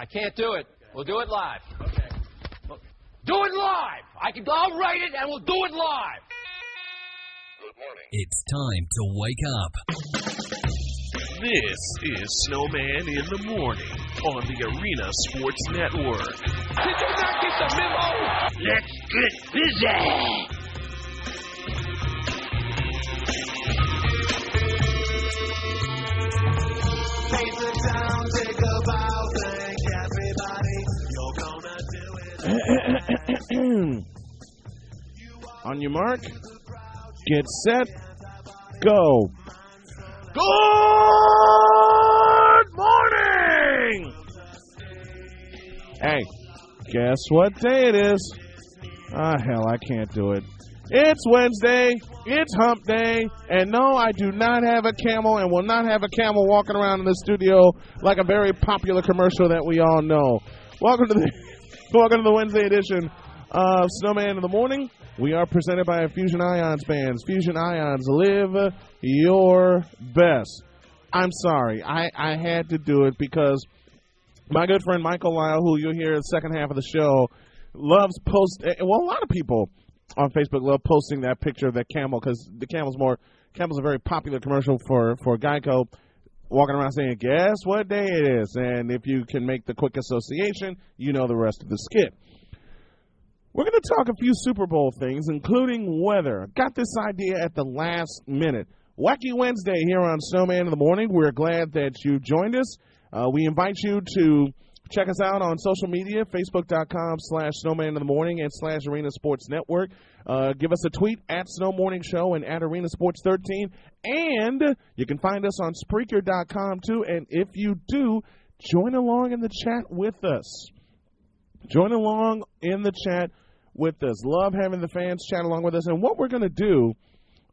I can't do it. We'll do it live. Okay. Do it live. I'll write it and we'll do it live. Good morning. It's time to wake up. This is Snowman in the Morning on the Arena Sports Network. Did you not get the memo? Let's get busy. Take the time, take a bow, thank everybody. You're gonna do it. On your mark, get set, go. Good morning! Hey, guess what day it is? Hell, I can't do it. It's Wednesday, it's hump day, and no, I do not have a camel and will not have a camel walking around in the studio like a very popular commercial that we all know. Welcome to the Wednesday edition of Snowman in the Morning. We are presented by Fusion Ions fans. Fusion Ions, live your best. I'm sorry. I had to do it because my good friend Michael Lyle, who you'll hear in the second half of the show, loves a lot of people on Facebook love posting that picture of that camel because the camel's a very popular commercial for Geico, walking around saying, guess what day it is? And if you can make the quick association, you know the rest of the skit. We're going to talk a few Super Bowl things, including weather. Got this idea at the last minute. Wacky Wednesday here on Snowman in the Morning. We're glad that you joined us. We invite you to check us out on social media, facebook.com/Snowman in the Morning and /Arena Sports Network. Give us a tweet at Snow Morning Show and at Arena Sports 13. And you can find us on Spreaker.com too. And if you do, join along in the chat with us. Join along in the chat with us. Love having the fans chat along with us. And what we're going to do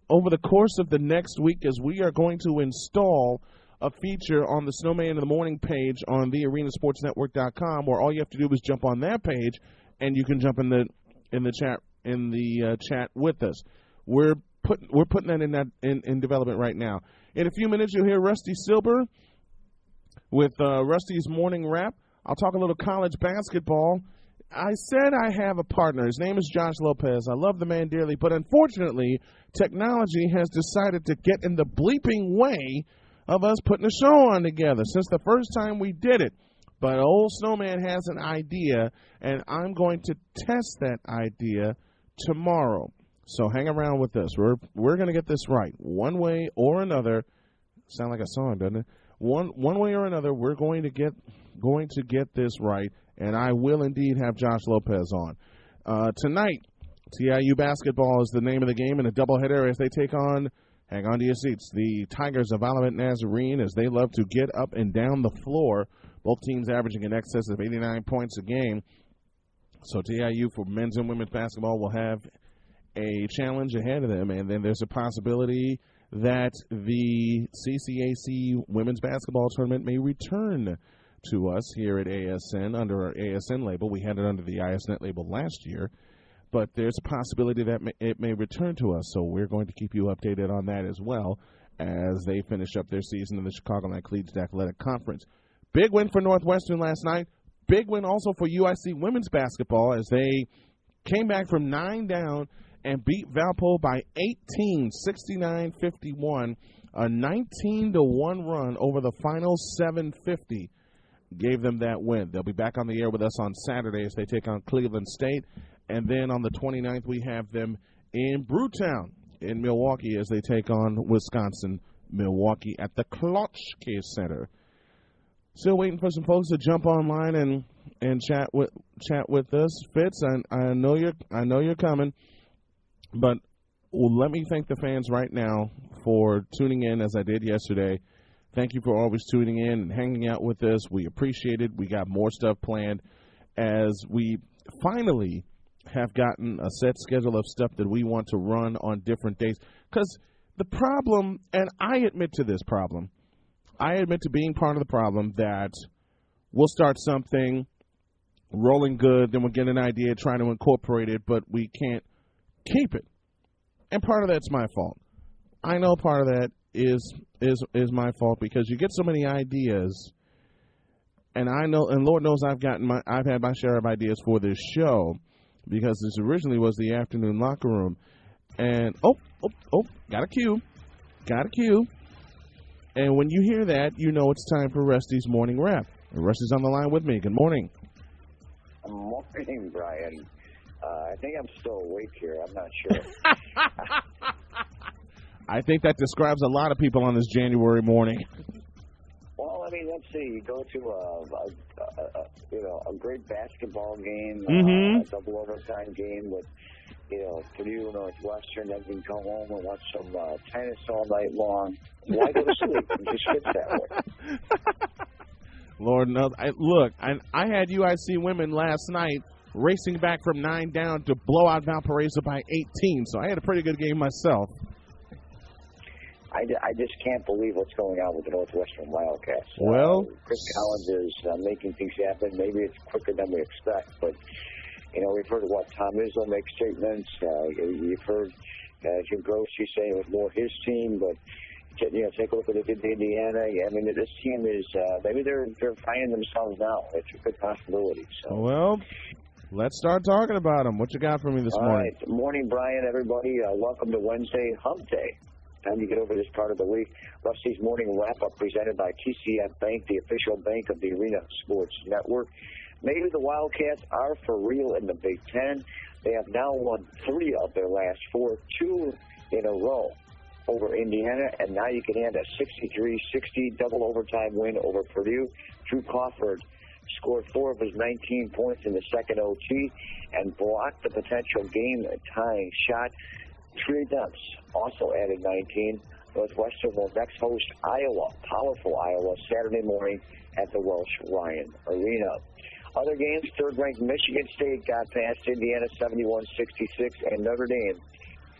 over the course of the next week is we are going to install a feature on the Snowman in the Morning page on the arenasportsnetwork.com where all you have to do is jump on that page and you can jump in the chat with us. We're putting that in development right now. In a few minutes you'll hear Rusty Silber with Rusty's Morning Wrap. I'll talk a little college basketball. I said I have a partner. His name is Josh Lopez. I love the man dearly, but unfortunately, technology has decided to get in the bleeping way of us putting a show on together since the first time we did it. But old Snowman has an idea, and I'm going to test that idea tomorrow. So hang around with us. We're going to get this right one way or another. Sound like a song, doesn't it? One way or another, we're going to get this right, and I will indeed have Josh Lopez on. Tonight, TIU basketball is the name of the game in a doubleheader as they take on, hang on to your seats, the Tigers of Olivet Nazarene as they love to get up and down the floor, both teams averaging in excess of 89 points a game. So TIU for men's and women's basketball will have a challenge ahead of them, and then there's a possibility that the CCAC women's basketball tournament may return to us here at ASN under our ASN label. We had it under the ISNet label last year, but there's a possibility that it may return to us, so we're going to keep you updated on that as well as they finish up their season in the Chicagoland Collegiate Athletic Conference. Big win for Northwestern last night. Big win also for UIC women's basketball as they came back from 9 down and beat Valpo by 18, 69-51, a 19-1 run over the final 750 gave them that win. They'll be back on the air with us on Saturday as they take on Cleveland State, and then on the 29th we have them in Brewtown in Milwaukee as they take on Wisconsin-Milwaukee at the Klotchke Center. Still waiting for some folks to jump online and chat with us. Fitz, I know you're coming. But let me thank the fans right now for tuning in as I did yesterday. Thank you for always tuning in and hanging out with us. We appreciate it. We got more stuff planned as we finally have gotten a set schedule of stuff that we want to run on different days. Because the problem, and I admit to this problem, I admit to being part of the problem that we'll start something rolling good, then we'll get an idea, trying to incorporate it, but we can't keep it. And part of that's my fault. I know part of that is my fault because you get so many ideas And I know, and Lord knows I've had my share of ideas for this show, because this originally was the afternoon locker room. And got a cue. And when you hear that, you know it's time for Rusty's morning wrap. And Rusty's on the line with me. Good morning. Good morning, Brian. I think I'm still awake here. I'm not sure. I think that describes a lot of people on this January morning. Well, I mean, let's see. You go to a great basketball game, a double overtime game with, Purdue, Northwestern, then you can go home and watch some tennis all night long. Why go to sleep? It just fits that way. Lord knows. I had UIC women last night racing back from 9 down to blow out Valparaiso by 18, so I had a pretty good game myself. I just can't believe what's going on with the Northwestern Wildcats. Well, Chris Collins is making things happen. Maybe it's quicker than we expect, but we've heard Tom Izzo make statements. You've heard Jim Grossi say it was more his team, but take a look at what they did to Indiana. I mean, this team is maybe they're finding themselves now. It's a good possibility. So. Well, let's start talking about them. What you got for me this morning? All right. Morning, Brian, everybody. Welcome to Wednesday, Hump Day. Time to get over this part of the week. Rusty's morning wrap-up presented by TCF Bank, the official bank of the Arena Sports Network. Maybe the Wildcats are for real in the Big Ten. They have now won 3 of their last 4, 2 in a row over Indiana, and now you can add a 63-60 double overtime win over Purdue. Drew Crawford scored 4 of his 19 points in the second OT and blocked the potential game-tying shot. Trey Dumps also added 19. Northwestern will next host Iowa, powerful Iowa, Saturday morning at the Welsh-Ryan Arena. Other games, third-ranked Michigan State got past Indiana 71-66, and Notre Dame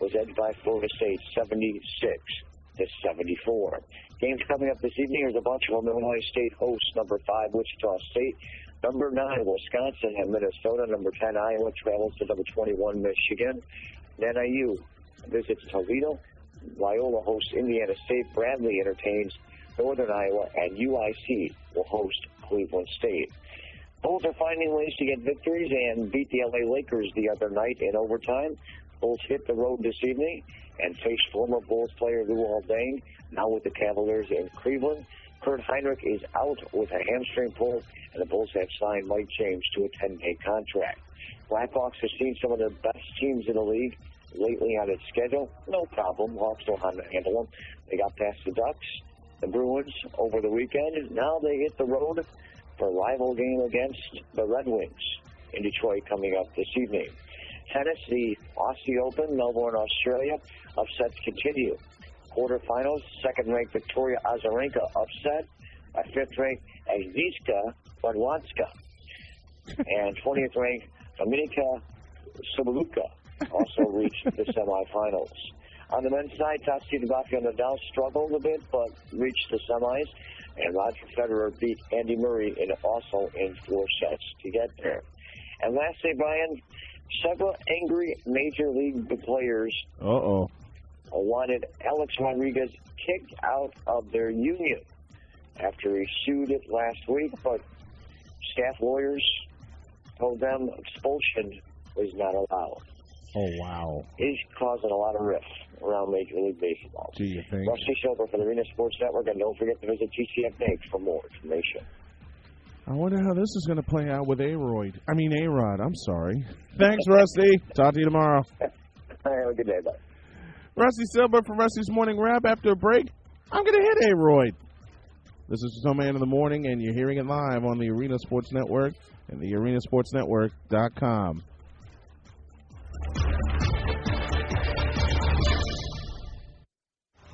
was edged by Florida State 76-74. Games coming up this evening. There's a bunch of them. Illinois State hosts number 5, Wichita State. Number 9, Wisconsin and Minnesota. Number 10, Iowa travels to number 21, Michigan. NIU visits Toledo. Loyola hosts Indiana State. Bradley entertains Northern Iowa, and UIC will host Cleveland State. Bulls are finding ways to get victories and beat the LA Lakers the other night in overtime. Bulls hit the road this evening and face former Bulls player Lou Aldang, now with the Cavaliers in Cleveland. Kurt Heinrich is out with a hamstring pull, and the Bulls have signed Mike James to a 10-day contract. Blackhawks have seen some of their best teams in the league lately on its schedule. No problem. Hawks know how to handle them. They got past the Ducks, the Bruins over the weekend. Now they hit the road for a rival game against the Red Wings in Detroit coming up this evening. Tennis, the Aussie Open, Melbourne, Australia. Upsets continue. Quarterfinals, second-ranked Victoria Azarenka upset by fifth-ranked Agnieszka Radwanska. And 20th-ranked Dominika Sabalenka also reached the semifinals. On the men's side, Tatsida Rafael Nadal struggled a bit, but reached the semis. And Roger Federer beat Andy Murray also in 4 sets to get there. And lastly, Brian, several angry Major League players wanted Alex Rodriguez kicked out of their union after he sued it last week, but staff lawyers told them expulsion was not allowed. Oh, wow. He's causing a lot of rift around Major League Baseball. Do you think? Rusty Silver for the Arena Sports Network, and don't forget to visit TCF Bank for more information. I wonder how this is going to play out with A-Rod. I'm sorry. Thanks, Rusty. Talk to you tomorrow. Have a good day, bye. Rusty Silver from Rusty's Morning Wrap. After a break, I'm going to hit A-Rod. This is Snowman in the Morning, and you're hearing it live on the Arena Sports Network and the arenasportsnetwork.com.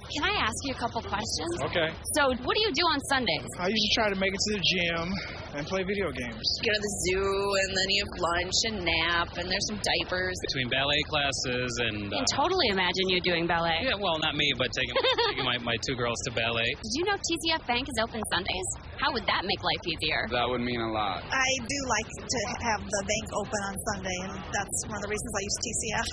Can I ask you a couple questions? Okay. So, what do you do on Sundays? I usually try to make it to the gym and play video games. Go to the zoo, and then you have lunch and nap, and there's some diapers. Between ballet classes and... I can totally imagine you doing ballet. Yeah, well, not me, but taking my 2 girls to ballet. Did you know TCF Bank is open Sundays? How would that make life easier? That would mean a lot. I do like to have the bank open on Sunday, and that's one of the reasons I use TCF.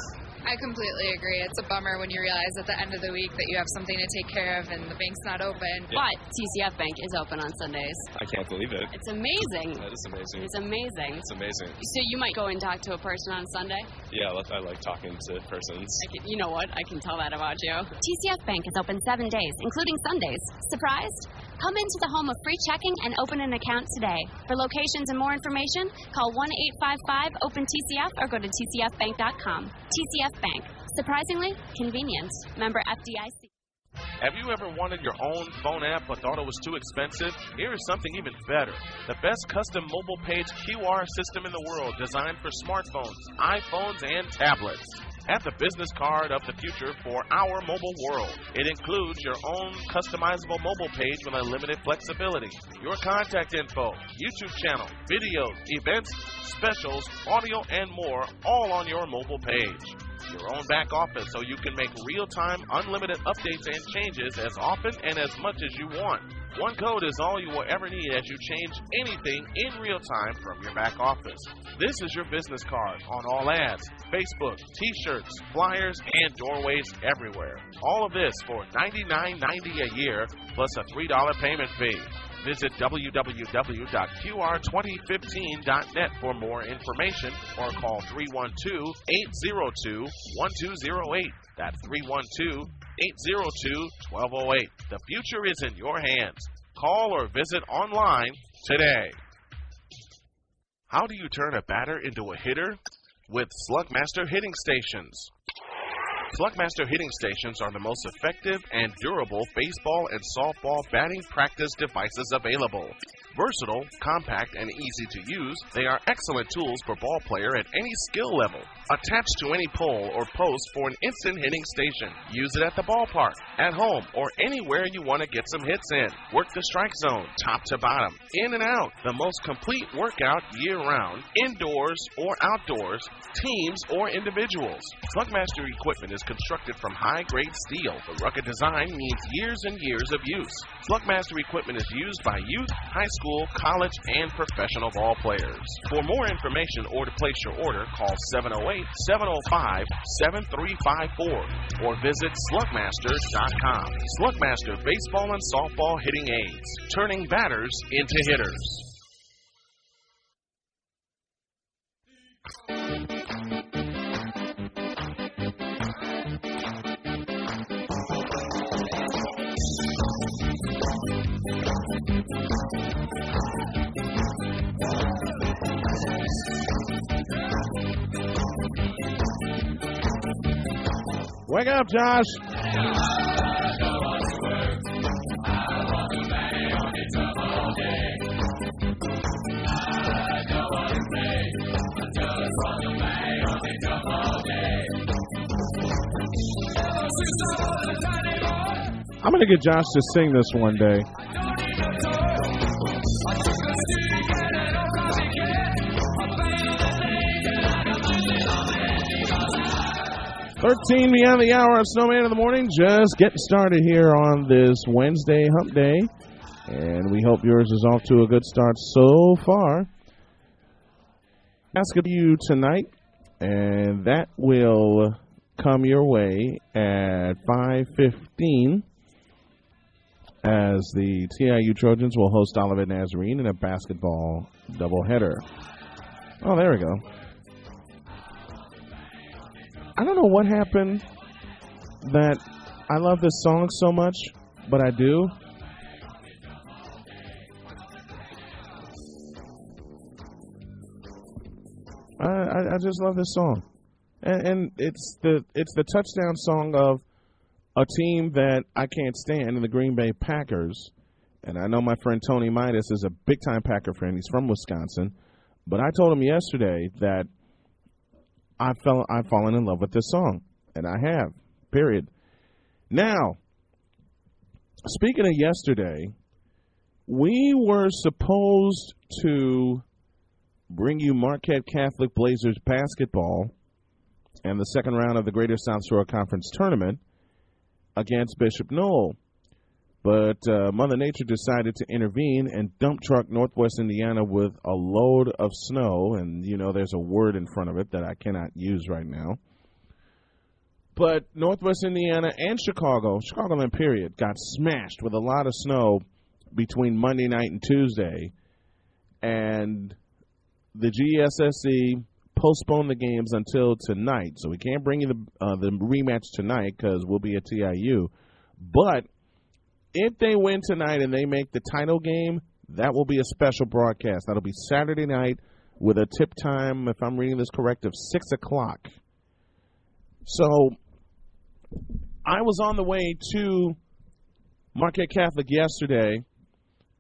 I completely agree. It's a bummer when you realize at the end of the week that you have something to take care of and the bank's not open. But TCF Bank is open on Sundays. I can't believe it. It's amazing. That is amazing. It's amazing. It's amazing. So you might go and talk to a person on Sunday? Yeah, I like talking to persons. You know what? I can tell that about you. TCF Bank is open 7 days, including Sundays. Surprised? Come into the home of free checking and open an account today. For locations and more information, call 1-855-OPEN-TCF or go to tcfbank.com. TCF Bank. Surprisingly convenient. Member FDIC. Have you ever wanted your own phone app but thought it was too expensive? Here is something even better. The best custom mobile page QR system in the world, designed for smartphones, iPhones, and tablets. Have the business card of the future for our mobile world. It includes your own customizable mobile page with unlimited flexibility, your contact info, YouTube channel, videos, events, specials, audio, and more, all on your mobile page. Your own back office so you can make real-time, unlimited updates and changes as often and as much as you want. One code is all you will ever need as you change anything in real time from your back office. This is your business card on all ads, Facebook, t-shirts, flyers, and doorways everywhere. All of this for $99.90 a year plus a $3 payment fee. Visit www.qr2015.net for more information or call 312-802-1208. That's 312-802-1208. The future is in your hands. Call or visit online today. How do you turn a batter into a hitter? With Slugmaster Hitting Stations. Slugmaster Hitting Stations are the most effective and durable baseball and softball batting practice devices available. Versatile, compact, and easy to use, they are excellent tools for ball player at any skill level. Attached to any pole or post for an instant hitting station. Use it at the ballpark, at home, or anywhere you want to get some hits in. Work the strike zone, top to bottom, in and out. The most complete workout year-round, indoors or outdoors, teams or individuals. Slugmaster equipment is constructed from high-grade steel. The rugged design means years and years of use. Slugmaster equipment is used by youth, high school, college, and professional ball players. For more information or to place your order, call 708-705-7354 or visit slugmaster.com. Slugmaster Baseball and Softball Hitting Aids, turning batters into hitters. Wake up, Josh. I'm going to get Josh to sing this one day. $13 beyond the hour of Snowman in the Morning. Just getting started here on this Wednesday hump day. And we hope yours is off to a good start so far. Ask of you tonight, and that will come your way at 5:15 as the TIU Trojans will host Olivet Nazarene in a basketball doubleheader. Oh, there we go. I don't know what happened that I love this song so much, but I do. I just love this song, and it's the touchdown song of a team that I can't stand, the Green Bay Packers. And I know my friend Tony Midas is a big time Packer fan. He's from Wisconsin, but I told him yesterday that I've fallen in love with this song, and I have. Period. Now, speaking of yesterday, we were supposed to bring you Marquette Catholic Blazers basketball and the second round of the Greater South Shore Conference Tournament against Bishop Noel. But Mother Nature decided to intervene and dump truck Northwest Indiana with a load of snow. And, you know, there's a word in front of it that I cannot use right now. But Northwest Indiana and Chicagoland period, got smashed with a lot of snow between Monday night and Tuesday. And the GSSC postponed the games until tonight. So we can't bring you the rematch tonight because we'll be at TIU. But if they win tonight and they make the title game, that will be a special broadcast. That'll be Saturday night with a tip time, if I'm reading this correct, of 6 o'clock. So I was on the way to Marquette Catholic yesterday,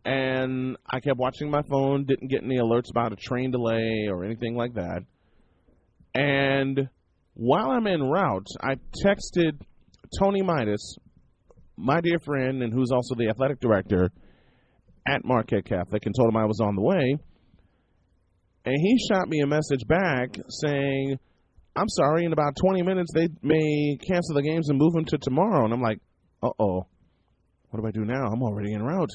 and I kept watching my phone, didn't get any alerts about a train delay or anything like that. And while I'm en route, I texted Tony Midas, my dear friend, and who's also the athletic director at Marquette Catholic, and told him I was on the way. And he shot me a message back saying, I'm sorry, in about 20 minutes they may cancel the games and move them to tomorrow. And I'm like, uh-oh, what do I do now? I'm already en route.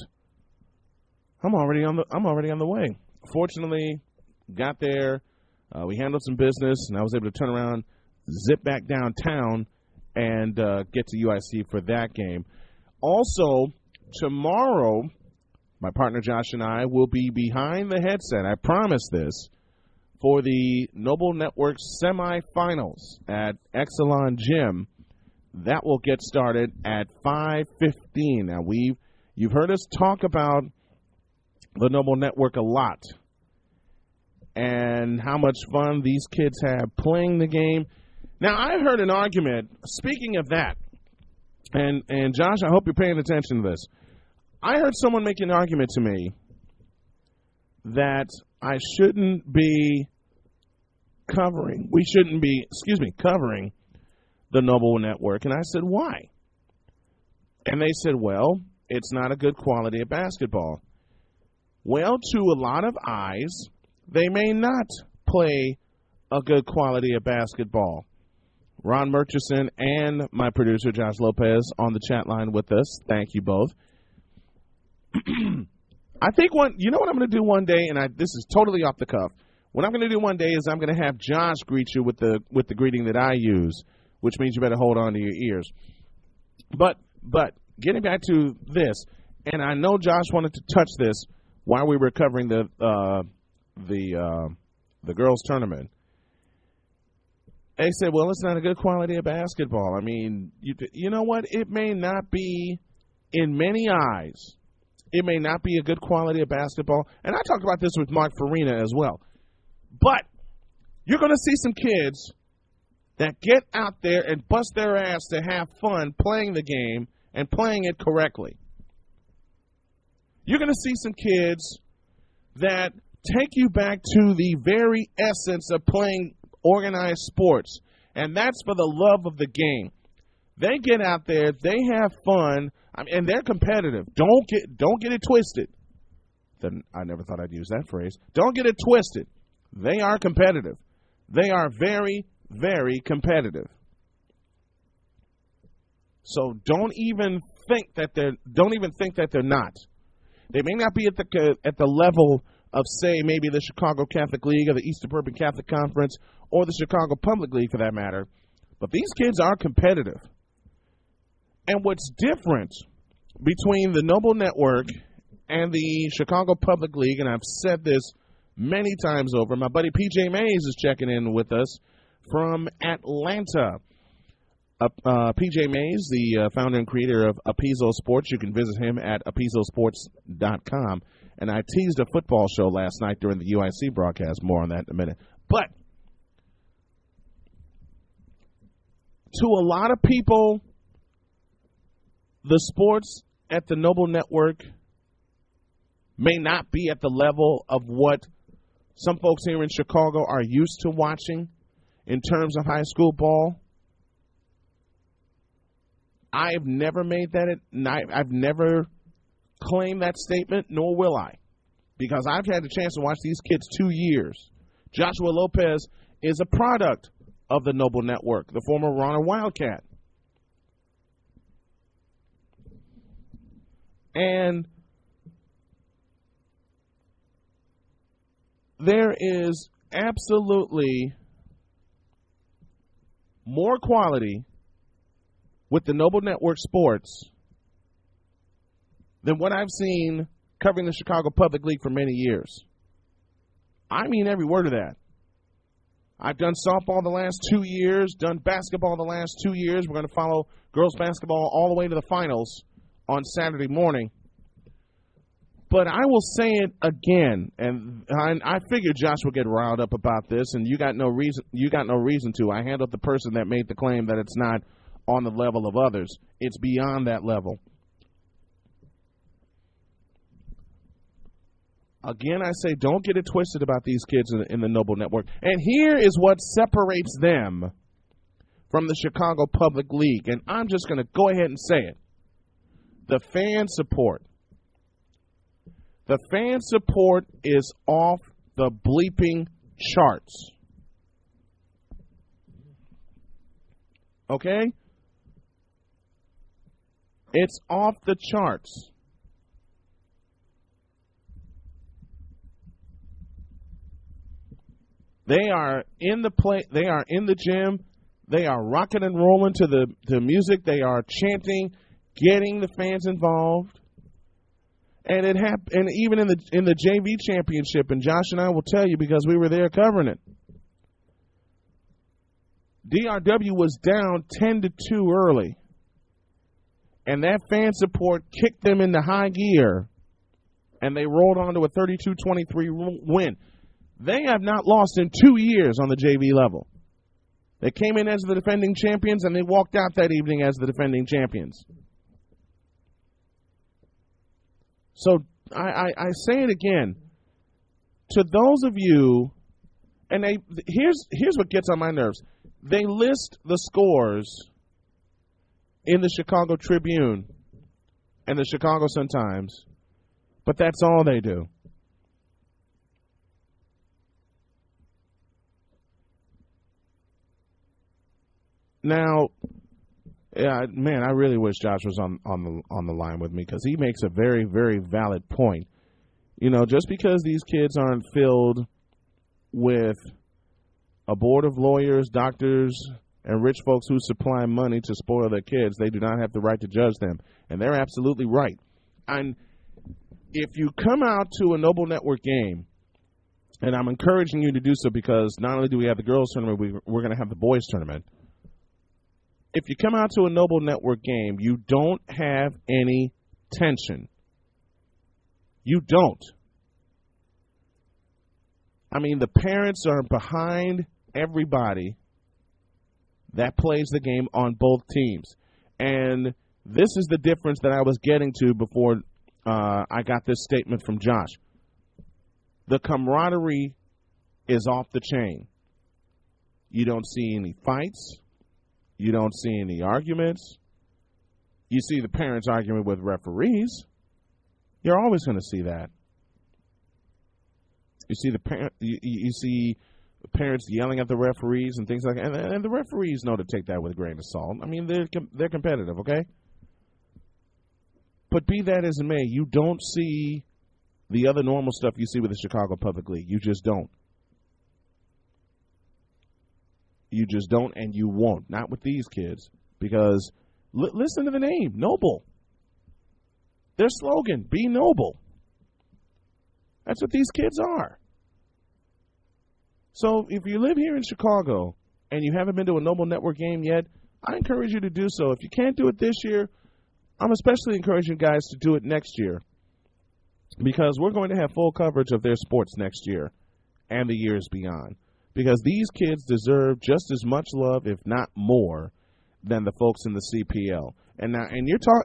I'm already on the way. Fortunately, got there. We handled some business, and I was able to turn around, zip back downtown, and get to UIC for that game. Also, tomorrow, my partner Josh and I will be behind the headset, I promise this, for the Noble Network semifinals at Exelon Gym. That will get started at 5:15. Now, you've heard us talk about the Noble Network a lot and how much fun these kids have playing the game. Now, I heard an argument, speaking of that, and Josh, I hope you're paying attention to this. I heard someone make an argument to me that I shouldn't be covering the Noble Network. And I said, why? And they said, well, it's not a good quality of basketball. Well, to a lot of eyes, they may not play a good quality of basketball. Ron Murchison and my producer, Josh Lopez, on the chat line with us. Thank you both. I think you know what I'm going to do one day, and this is totally off the cuff. What I'm going to do one day is I'm going to have Josh greet you with the greeting that I use, which means you better hold on to your ears. But getting back to this, and I know Josh wanted to touch this while we were covering the girls' tournament. They said, well, it's not a good quality of basketball. I mean, you know what? It may not be, in many eyes, it may not be a good quality of basketball. And I talked about this with Mark Farina as well. But you're going to see some kids that get out there and bust their ass to have fun playing the game and playing it correctly. You're going to see some kids that take you back to the very essence of playing organized sports, and that's for the love of the game. They get out there, they have fun, and they're competitive. Don't get it twisted. I never thought I'd use that phrase. Don't get it twisted. They are competitive. They are very, very competitive. So don't even think that they're not. They may not be at the level of, say, maybe the Chicago Catholic League or the East Suburban Catholic Conference or the Chicago Public League, for that matter. But these kids are competitive. And what's different between the Noble Network and the Chicago Public League, and I've said this many times over, my buddy P.J. Mays is checking in with us from Atlanta. P.J. Mays, the founder and creator of Apizzo Sports. You can visit him at apizzosports.com. And I teased a football show last night during the UIC broadcast. More on that in a minute. But to a lot of people, the sports at the Noble Network may not be at the level of what some folks here in Chicago are used to watching in terms of high school ball. I've never made that. I've never claimed that statement, nor will I, because I've had the chance to watch these kids 2 years. Joshua Lopez is a product of the Noble Network, the former Ronald Wildcat. And there is absolutely more quality with the Noble Network Sports than what I've seen covering the Chicago Public League for many years. I mean every word of that. I've done softball the last 2 years, done basketball the last 2 years. We're going to follow girls basketball all the way to the finals on Saturday morning. But I will say it again, and I figured Josh would get riled up about this, and you got no reason to. I handled the person that made the claim that it's not on the level of others. It's beyond that level. Again, I say don't get it twisted about these kids in the Noble Network. And here is what separates them from the Chicago Public League. And I'm just going to go ahead and say it. The fan support. The fan support is off the bleeping charts. Okay? It's off the charts. They are in the play. They are in the gym. They are rocking and rolling to the music. They are chanting, getting the fans involved. And it happened. And even in the JV championship, and Josh and I will tell you because we were there covering it. DRW was down 10-2 early, and that fan support kicked them into high gear, and they rolled on to a 32-23 win. They have not lost in 2 years on the JV level. They came in as the defending champions, and they walked out that evening as the defending champions. So I say it again. To those of you, and here's what gets on my nerves. They list the scores in the Chicago Tribune and the Chicago Sun-Times, but that's all they do. Now, yeah, man, I really wish Josh was on the line with me because he makes a very, very valid point. You know, just because these kids aren't filled with a board of lawyers, doctors, and rich folks who supply money to spoil their kids, they do not have the right to judge them. And they're absolutely right. And if you come out to a Noble Network game, and I'm encouraging you to do so because not only do we have the girls tournament, we're going to have the boys tournament. If you come out to a Noble Network game, you don't have any tension. You don't. I mean, the parents are behind everybody that plays the game on both teams. And this is the difference that I was getting to before I got this statement from Josh. The camaraderie is off the chain. You don't see any fights. You don't see any arguments. You see the parents arguing with referees. You're always going to see that. You see you see parents yelling at the referees and things like that. And the referees know to take that with a grain of salt. I mean, they're competitive, okay? But be that as it may, you don't see the other normal stuff you see with the Chicago Public League. You just don't. You just don't, and you won't. Not with these kids. Because, listen to the name, Noble. Their slogan, be noble. That's what these kids are. So, if you live here in Chicago, and you haven't been to a Noble Network game yet, I encourage you to do so. If you can't do it this year, I'm especially encouraging guys to do it next year. Because we're going to have full coverage of their sports next year, and the years beyond. Because these kids deserve just as much love, if not more, than the folks in the CPL. And now,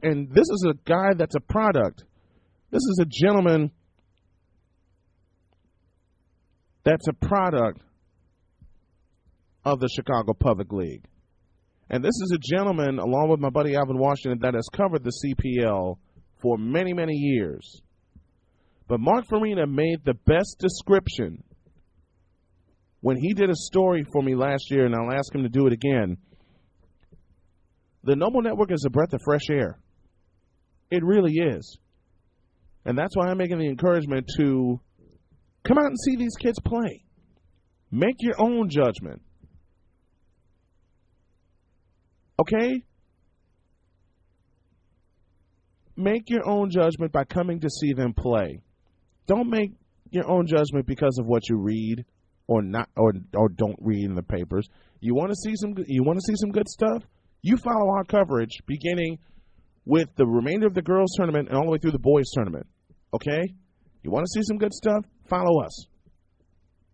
and this is a guy that's a product. This is a gentleman that's a product of the Chicago Public League. And this is a gentleman, along with my buddy Alvin Washington, that has covered the CPL for many, many years. But Mark Farina made the best description when he did a story for me last year, and I'll ask him to do it again. The Noble Network is a breath of fresh air. It really is. And that's why I'm making the encouragement to come out and see these kids play. Make your own judgment. Okay? make your own judgment by coming to see them play. Don't make your own judgment because of what you read or not or don't read in the papers. You want to see some good stuff? You follow our coverage beginning with the remainder of the girls tournament and all the way through the boys tournament. Okay? You want to see some good stuff? Follow us.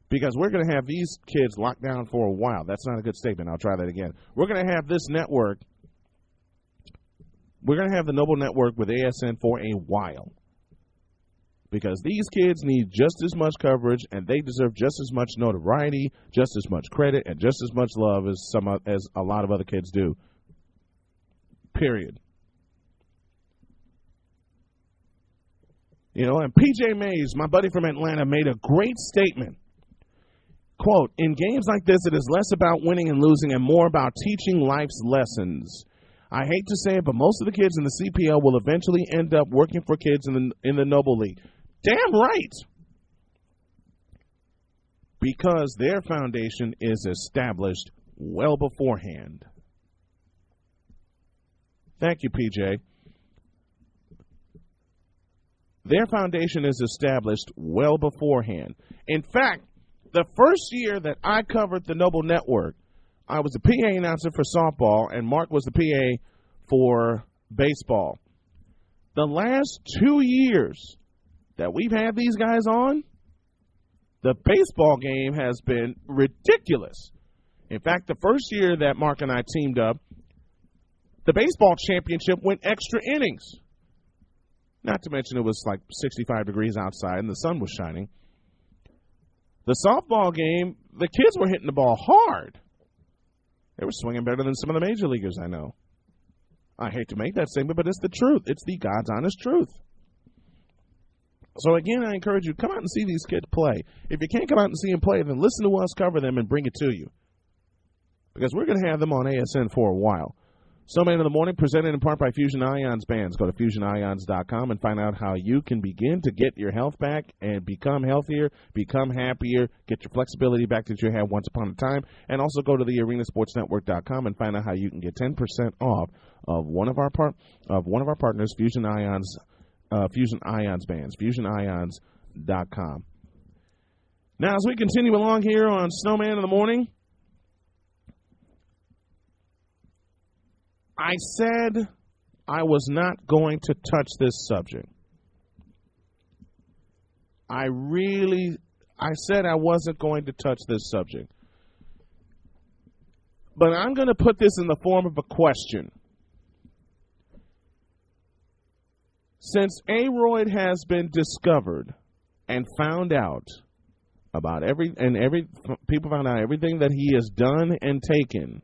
Because we're going to have these kids locked down for a while. That's not a good statement. I'll try that again. We're going to have this network. We're going to have the Noble Network with ASN for a while. Because these kids need just as much coverage, and they deserve just as much notoriety, just as much credit, and just as much love as a lot of other kids do. Period. You know, and PJ Mays, my buddy from Atlanta, made a great statement. Quote, in games like this, it is less about winning and losing and more about teaching life's lessons. I hate to say it, but most of the kids in the CPL will eventually end up working for kids in the Noble League. Damn right. Because their foundation is established well beforehand. Thank you, PJ. Their foundation is established well beforehand. In fact, the first year that I covered the Noble Network, I was the PA announcer for softball, and Mark was the PA for baseball. The last 2 years that we've had these guys on, the baseball game has been ridiculous. In fact, the first year that Mark and I teamed up, the baseball championship went extra innings. Not to mention it was like 65 degrees outside and the sun was shining. The softball game, the kids were hitting the ball hard. They were swinging better than some of the major leaguers I know. I hate to make that statement, but it's the truth. It's the God's honest truth. So, again, I encourage you, come out and see these kids play. If you can't come out and see them play, then listen to us cover them and bring it to you. Because we're going to have them on ASN for a while. Snowman in the Morning, presented in part by Fusion Ions Bands. Go to FusionIons.com and find out how you can begin to get your health back and become healthier, become happier, get your flexibility back that you had once upon a time. And also go to the ArenaSportsNetwork.com and find out how you can get 10% off of one of our partners, Fusion Ions Bands, FusionIons.com. Now, as we continue along here on Snowman in the Morning, I said I was not going to touch this subject. I said I wasn't going to touch this subject. But I'm going to put this in the form of a question. Since Aroyd has been discovered and found out about people found out everything that he has done and taken,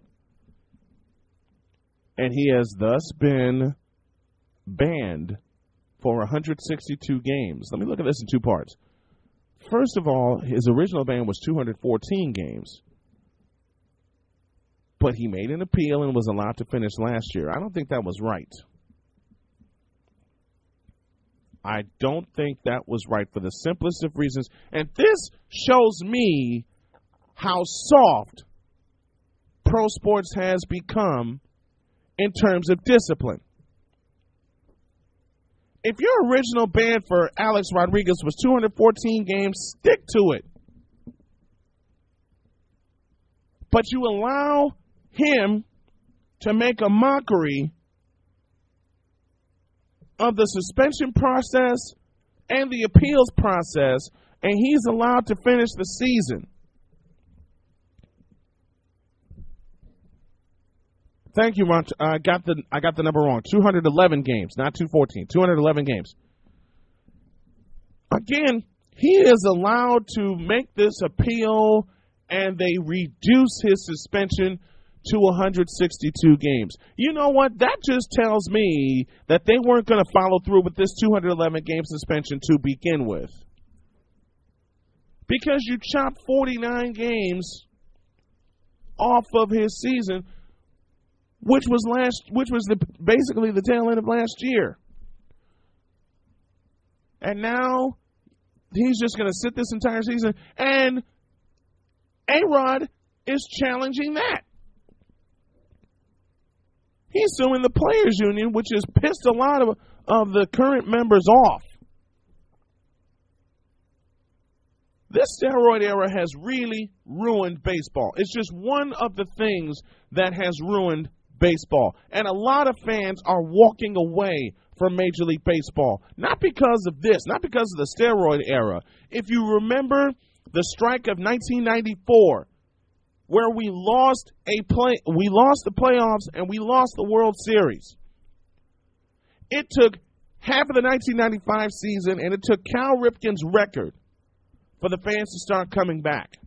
and he has thus been banned for 162 games. Let me look at this in two parts. First of all, his original ban was 214 games. But he made an appeal and was allowed to finish last year. I don't think that was right. I don't think that was right for the simplest of reasons. And this shows me how soft pro sports has become in terms of discipline. If your original ban for Alex Rodriguez was 214 games, stick to it. But you allow him to make a mockery of the suspension process and the appeals process, and he's allowed to finish the season. Thank you, Ron. I got the number wrong. 211 games, not 214. 211 games. Again, he is allowed to make this appeal, and they reduce his suspension to 162 games. You know what? That just tells me that they weren't going to follow through with this 211-game suspension to begin with. Because you chopped 49 games off of his season, which was basically the tail end of last year. And now he's just going to sit this entire season, and A-Rod is challenging that. He's suing the Players Union, which has pissed a lot of the current members off. This steroid era has really ruined baseball. It's just one of the things that has ruined baseball. And a lot of fans are walking away from Major League Baseball. Not because of this, not because of the steroid era. If you remember the strike of 1994, where we lost the playoffs and we lost the World Series. It took half of the 1995 season, and it took Cal Ripken's record for the fans to start coming back.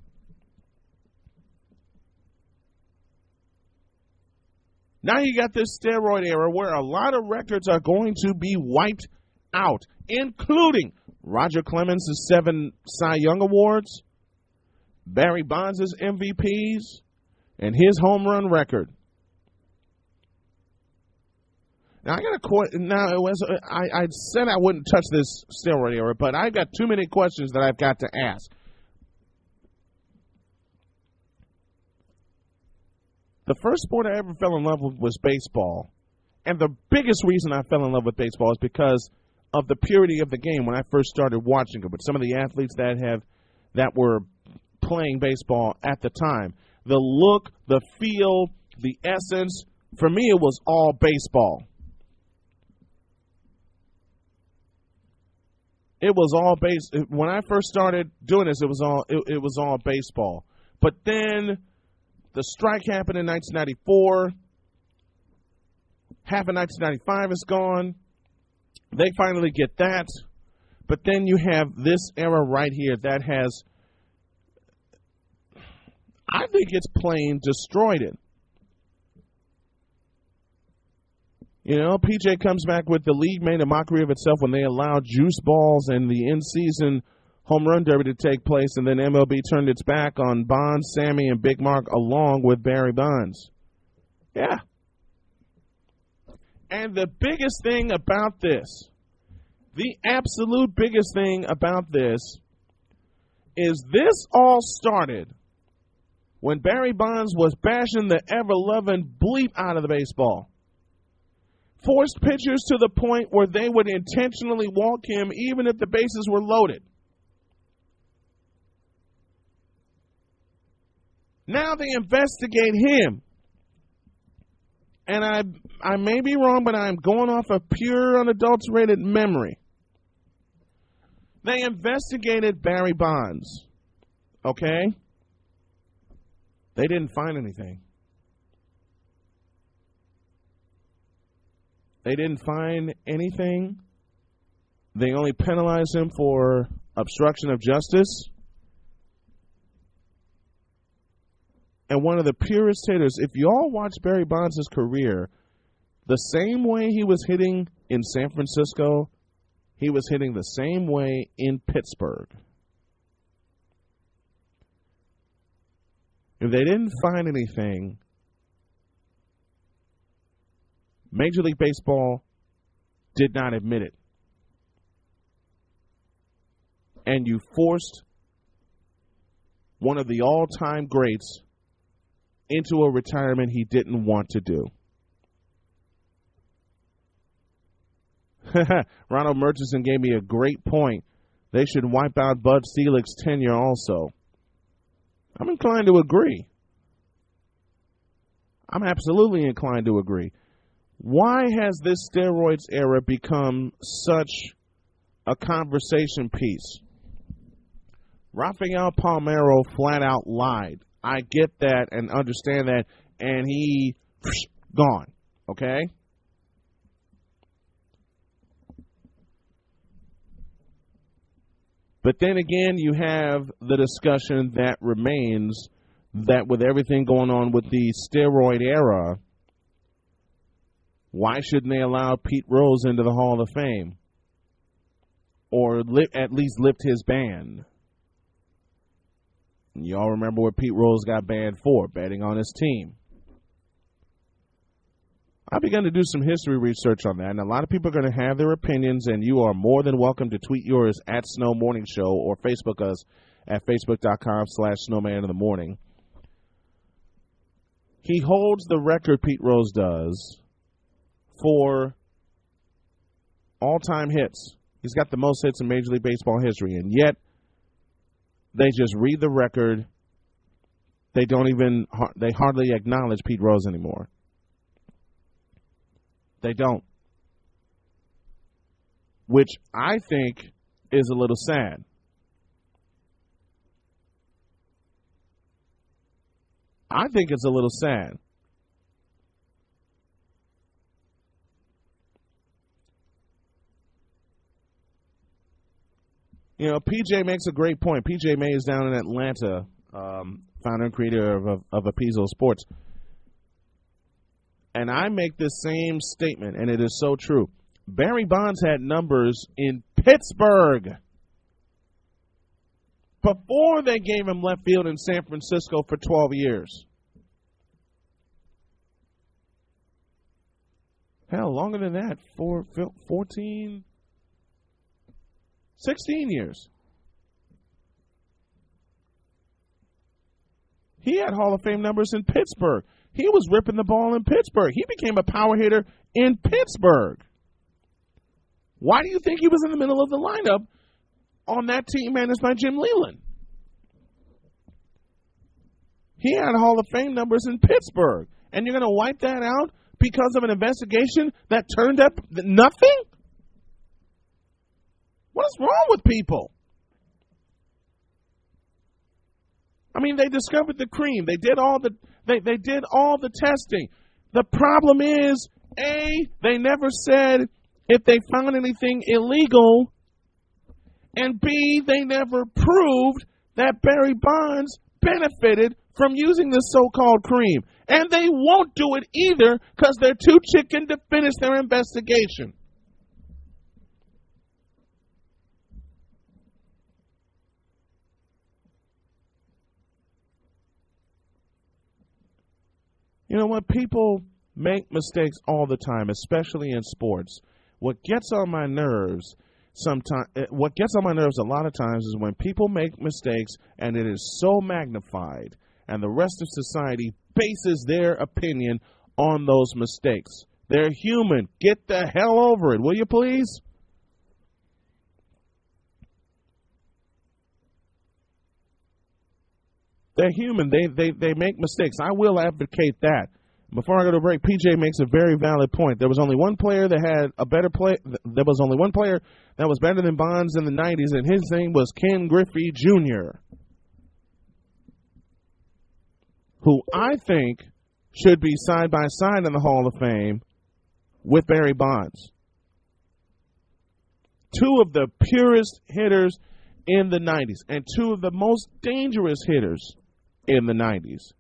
Now you got this steroid era where a lot of records are going to be wiped out, including Roger Clemens' 7 Cy Young Awards, Barry Bonds' MVPs, and his home run record. Now I got a question. Now I said I wouldn't touch this steroid era, but I've got too many questions that I've got to ask. The first sport I ever fell in love with was baseball, and the biggest reason I fell in love with baseball is because of the purity of the game when I first started watching it. With some of the athletes that were playing baseball at the time, the look, the feel, the essence. For me, it was all baseball. It was all base. When I first started doing this, it was all baseball. But then the strike happened in 1994. Half of 1995 is gone. They finally get that. But then you have this era right here that has, I think it's plain destroyed it. You know, PJ comes back with the league made a mockery of itself when they allowed juice balls and the in-season home run derby to take place, and then MLB turned its back on Bonds, Sammy, and Big Mark along with Barry Bonds. Yeah. And the biggest thing about this, the absolute biggest thing about this, is this all started when Barry Bonds was bashing the ever-loving bleep out of the baseball. Forced pitchers to the point where they would intentionally walk him even if the bases were loaded. Now they investigate him. And I may be wrong, but I'm going off of pure unadulterated memory. They investigated Barry Bonds. Okay? They didn't find anything. They didn't find anything. They only penalized him for obstruction of justice. And one of the purest hitters, if you all watch Barry Bonds' career, the same way he was hitting in San Francisco, he was hitting the same way in Pittsburgh. If they didn't find anything, Major League Baseball did not admit it. And you forced one of the all-time greats into a retirement he didn't want to do. Ronald Murchison gave me a great point. They should wipe out Bud Selig's tenure also. I'm inclined to agree. I'm absolutely inclined to agree. Why has this steroids era become such a conversation piece? Rafael Palmeiro flat out lied. I get that and understand that, and he gone, okay? But then again, you have the discussion that remains that with everything going on with the steroid era, why shouldn't they allow Pete Rose into the Hall of Fame? Or at least lift his ban? You all remember what Pete Rose got banned for, betting on his team. I begun to do some history research on that, and a lot of people are going to have their opinions, and you are more than welcome to tweet yours at Snow Morning Show or Facebook us at facebook.com/snowmaninthemorning. He holds the record, Pete Rose does, for all-time hits. He's got the most hits in Major League Baseball history, and yet they just read the record. They hardly acknowledge Pete Rose anymore. They don't. Which I think is a little sad. I think it's a little sad. You know, PJ makes a great point. PJ May is down in Atlanta, founder and creator of Appeasal Sports. And I make this same statement, and it is so true. Barry Bonds had numbers in Pittsburgh before they gave him left field in San Francisco for 12 years. Hell, longer than that, 16 years. He had Hall of Fame numbers in Pittsburgh. He was ripping the ball in Pittsburgh. He became a power hitter in Pittsburgh. Why do you think he was in the middle of the lineup on that team managed by Jim Leyland? He had Hall of Fame numbers in Pittsburgh. And you're going to wipe that out because of an investigation that turned up nothing? What is wrong with people? I mean, they discovered the cream. They did all the testing. The problem is, A, they never said if they found anything illegal, and B, they never proved that Barry Bonds benefited from using this so-called cream. And they won't do it either because they're too chicken to finish their investigation. You know what? People make mistakes all the time, especially in sports. What gets on my nerves a lot of times is when people make mistakes and it is so magnified and the rest of society bases their opinion on those mistakes. They're human. Get the hell over it, will you please? They're human. They make mistakes. I will advocate that. Before I go to break, PJ makes a very valid point. There was only one player that had a better play. There was only one player that was better than Bonds in the 90s, and his name was Ken Griffey Jr., who I think should be side by side in the Hall of Fame with Barry Bonds. Two of the purest hitters in the 90s and two of the most dangerous hitters in the 90s.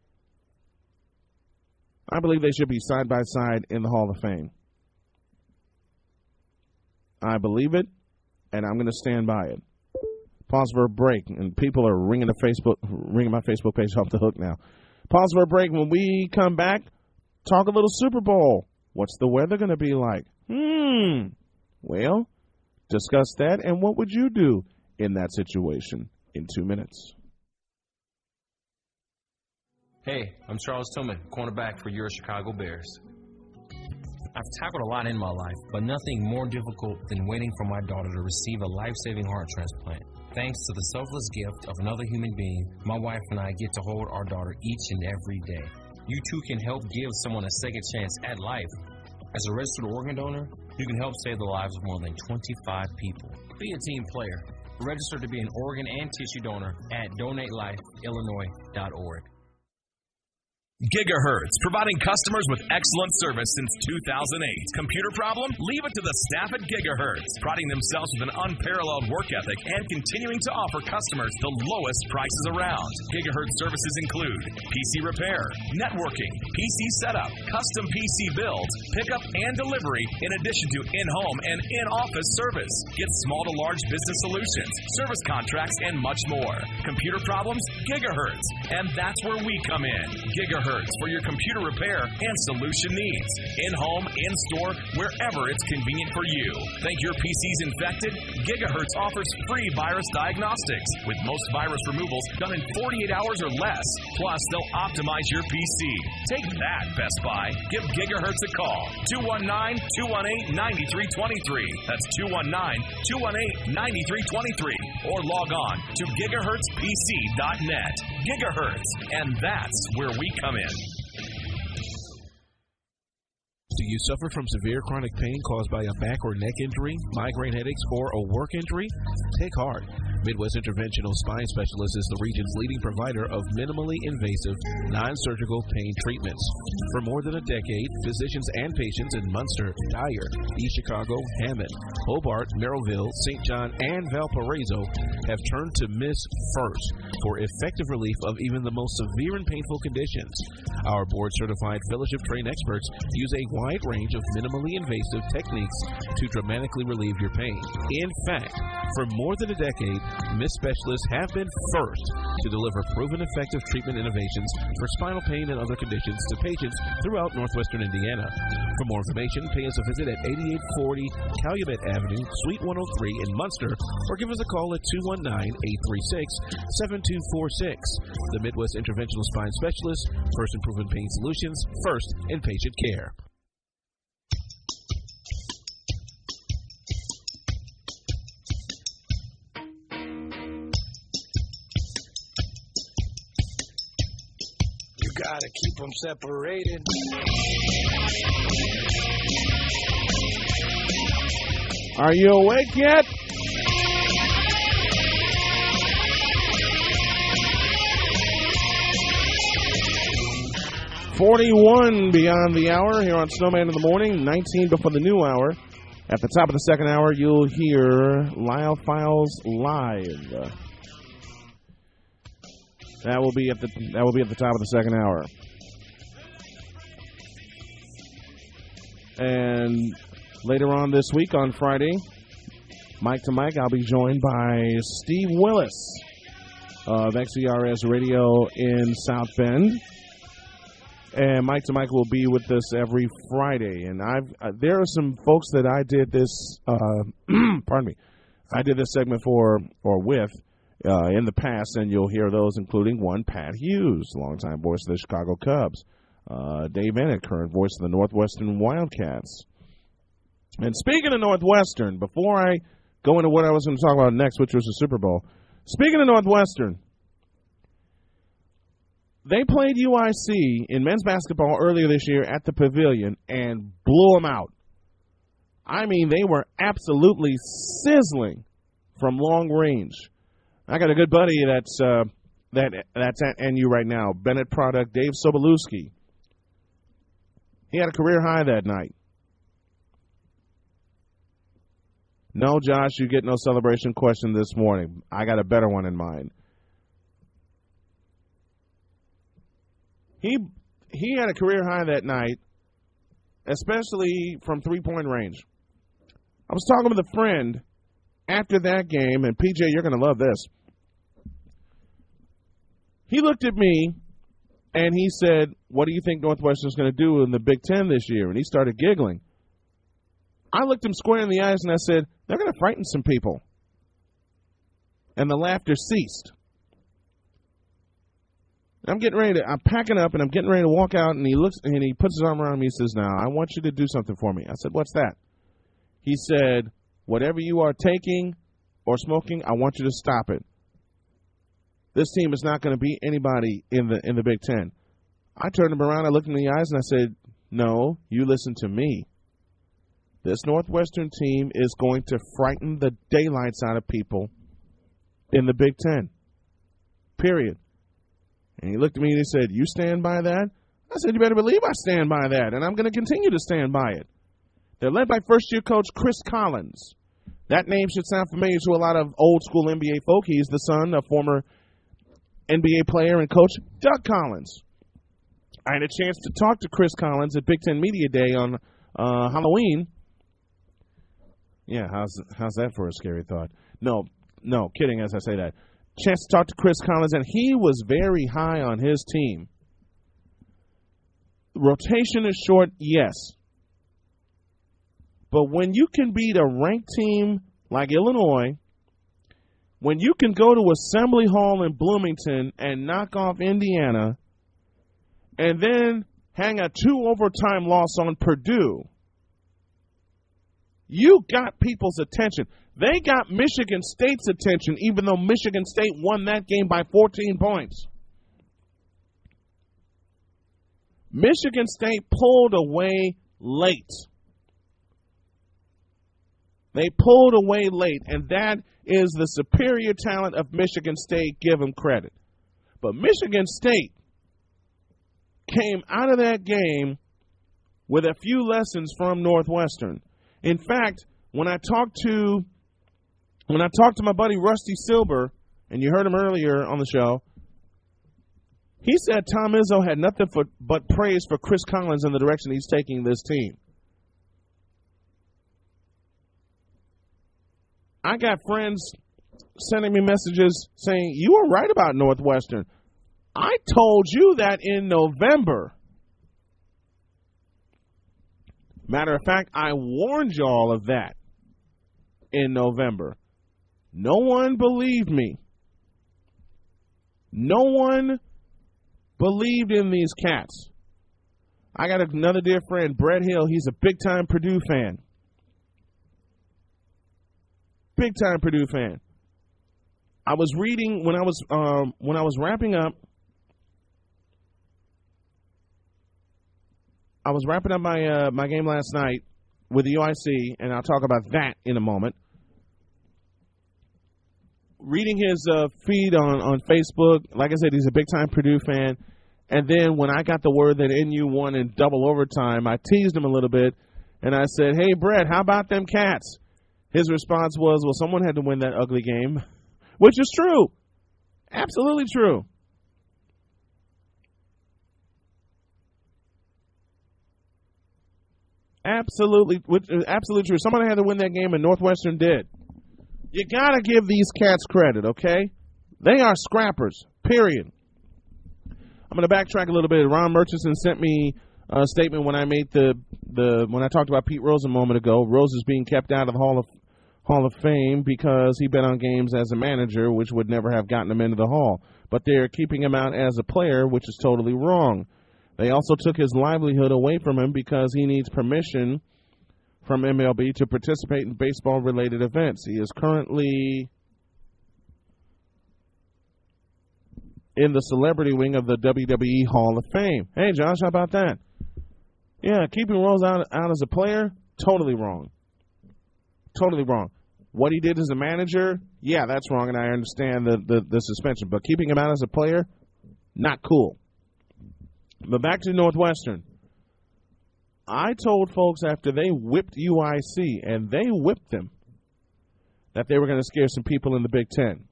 I believe they should be side by side in the Hall of Fame. I believe it, and I'm going to stand by it. Pause for a break, and people are ringing my Facebook page off the hook now. Pause for a break. When we come back, talk a little Super Bowl. What's the weather going to be like? Well, discuss that, and what would you do in that situation in 2 minutes? Hey, I'm Charles Tillman, cornerback for your Chicago Bears. I've tackled a lot in my life, but nothing more difficult than waiting for my daughter to receive a life-saving heart transplant. Thanks to the selfless gift of another human being, my wife and I get to hold our daughter each and every day. You too can help give someone a second chance at life. As a registered organ donor, you can help save the lives of more than 25 people. Be a team player. Register to be an organ and tissue donor at donatelifeillinois.org. Gigahertz, providing customers with excellent service since 2008. Computer problem? Leave it to the staff at Gigahertz, priding themselves with an unparalleled work ethic and continuing to offer customers the lowest prices around. Gigahertz services include PC repair, networking, PC setup, custom PC builds, pickup and delivery, in addition to in-home and in-office service. Get small to large business solutions, service contracts, and much more. Computer problems? Gigahertz. And that's where we come in. Gigahertz. Gigahertz for your computer repair and solution needs. In-home, in-store, wherever it's convenient for you. Think your PC's infected? Gigahertz offers free virus diagnostics, with most virus removals done in 48 hours or less. Plus, they'll optimize your PC. Take that, Best Buy. Give Gigahertz a call. 219-218-9323. That's 219-218-9323. Or log on to gigahertzpc.net. Gigahertz. And that's where we come in. Do you suffer from severe chronic pain caused by a back or neck injury, migraine headaches, or a work injury? Take heart. Midwest Interventional Spine Specialist is the region's leading provider of minimally invasive, non-surgical pain treatments. For more than a decade, physicians and patients in Munster, Dyer, East Chicago, Hammond, Hobart, Merrillville, St. John, and Valparaiso have turned to Miss First for effective relief of even the most severe and painful conditions. Our board-certified, fellowship-trained experts use a wide range of minimally invasive techniques to dramatically relieve your pain. In fact, for more than a decade, Miss Specialists have been first to deliver proven effective treatment innovations for spinal pain and other conditions to patients throughout northwestern Indiana. For more information, pay us a visit at 8840 Calumet Avenue, Suite 103 in Munster, or give us a call at 219-836-7246. The Midwest Interventional Spine Specialist, First Improvement Pain Solutions, first in patient care. Gotta keep them separated. Are you awake yet? $41 beyond the hour here on Snowman in the Morning, 19 before the new hour. At the top of the second hour, you'll hear Lyle Files Live. That will be at the top of the second hour. And later on this week, on Friday, Mike to Mike, I'll be joined by Steve Willis of XERS Radio in South Bend. And Mike to Mike will be with us every Friday. And there are some folks that I did this pardon me. I did this segment for or with in the past, and you'll hear those, including one, Pat Hughes, longtime voice of the Chicago Cubs. Dave Ennett, current voice of the Northwestern Wildcats. And speaking of Northwestern, before I go into what I was going to talk about next, which was the Super Bowl, speaking of Northwestern, they played UIC in men's basketball earlier this year at the Pavilion and blew them out. I mean, they were absolutely sizzling from long range. I got a good buddy that's at NU right now, Bennett product Dave Sobolewski. He had a career high that night. No, Josh, you get no celebration question this morning. I got a better one in mind. He had a career high that night, especially from three-point range. I was talking with a friend after that game, and PJ, you're going to love this. He looked at me, and he said, what do you think Northwestern's going to do in the Big Ten this year? And he started giggling. I looked him square in the eyes, and I said, they're going to frighten some people. And the laughter ceased. I'm packing up, and I'm getting ready to walk out, and he looks, and he puts his arm around me. He says, now, I want you to do something for me. I said, what's that? He said, whatever you are taking or smoking, I want you to stop it. This team is not going to beat anybody in the Big Ten. I turned him around, I looked him in the eyes, and I said, no, you listen to me. This Northwestern team is going to frighten the daylights out of people in the Big Ten. Period. And he looked at me and he said, you stand by that? I said, you better believe I stand by that, and I'm going to continue to stand by it. They're led by first-year coach Chris Collins. That name should sound familiar to a lot of old-school NBA folk. He's the son of former NBA player and coach Doug Collins. I had a chance to talk to Chris Collins at Big Ten Media Day on Halloween. Yeah, how's that for a scary thought? No, kidding as I say that. Chance to talk to Chris Collins, and he was very high on his team. Rotation is short, yes. But when you can beat a ranked team like Illinois, when you can go to Assembly Hall in Bloomington and knock off Indiana, and then hang a 2-overtime loss on Purdue, you got people's attention. They got Michigan State's attention, even though Michigan State won that game by 14 points. Michigan State pulled away late. They pulled away late, and that is the superior talent of Michigan State. Give them credit. But Michigan State came out of that game with a few lessons from Northwestern. In fact, when I talked to my buddy Rusty Silber, and you heard him earlier on the show, he said Tom Izzo had nothing but praise for Chris Collins and the direction he's taking this team. I got friends sending me messages saying, you were right about Northwestern. I told you that in November. Matter of fact, I warned y'all of that in November. No one believed me. No one believed in these cats. I got another dear friend, Brett Hill. He's a big-time Purdue fan. Big-time Purdue fan. I was reading when I was wrapping up. I was wrapping up my game last night with the UIC, and I'll talk about that in a moment. Reading his feed on Facebook, like I said, he's a big-time Purdue fan. And then when I got the word that NU won in double overtime, I teased him a little bit, and I said, hey, Brett, how about them cats? His response was, well, someone had to win that ugly game, which is true. Absolutely true. Absolutely true. Someone had to win that game, and Northwestern did. You got to give these cats credit, okay? They are scrappers, period. I'm going to backtrack a little bit. Ron Murchison sent me a statement when I made when I talked about Pete Rose a moment ago. Rose is being kept out of the Hall of Fame because he bet on games as a manager, which would never have gotten him into the Hall. But they're keeping him out as a player, which is totally wrong. They also took his livelihood away from him because he needs permission from MLB to participate in baseball-related events. He is currently in the celebrity wing of the WWE Hall of Fame. Hey, Josh, how about that? Yeah, keeping Rose out as a player, totally wrong. Totally wrong. What he did as a manager, yeah, that's wrong, and I understand the suspension. But keeping him out as a player, not cool. But back to Northwestern. I told folks after they whipped UIC, and they whipped them, that they were going to scare some people in the Big Ten.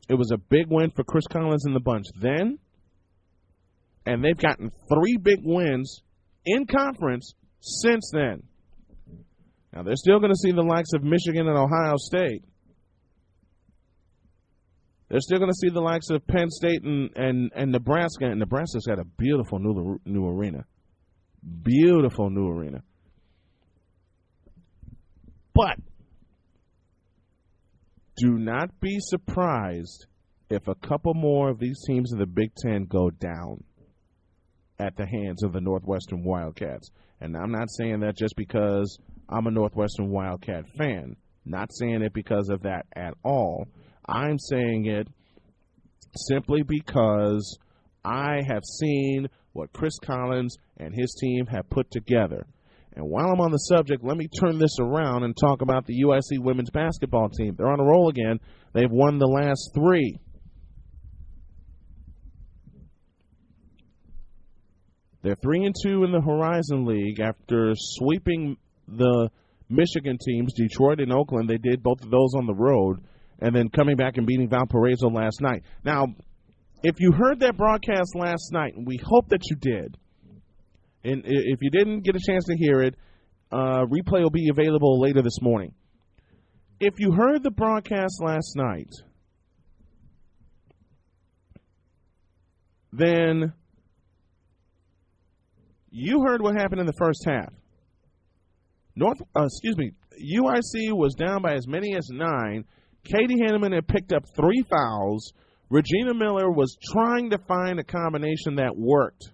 It was a big win for Chris Collins and the bunch then, and they've gotten 3 big wins in conference since then. Now, they're still going to see the likes of Michigan and Ohio State. They're still going to see the likes of Penn State and Nebraska. And Nebraska's got a beautiful new arena. Beautiful new arena. But do not be surprised if a couple more of these teams in the Big Ten go down at the hands of the Northwestern Wildcats. And I'm not saying that just because I'm a Northwestern Wildcat fan. Not saying it because of that at all. I'm saying it simply because I have seen what Chris Collins and his team have put together. And while I'm on the subject, let me turn this around and talk about the USC women's basketball team. They're on a roll again. They've won the last 3. They're 3-2 in the Horizon League after sweeping the Michigan teams, Detroit and Oakland. They did both of those on the road, and then coming back and beating Valparaiso last night. Now, if you heard that broadcast last night, and we hope that you did, and if you didn't get a chance to hear it, replay will be available later this morning. If you heard the broadcast last night, then You heard what happened in the first half. UIC was down by as many as 9. Katie Hanneman had picked up 3 fouls. Regina Miller was trying to find a combination that worked.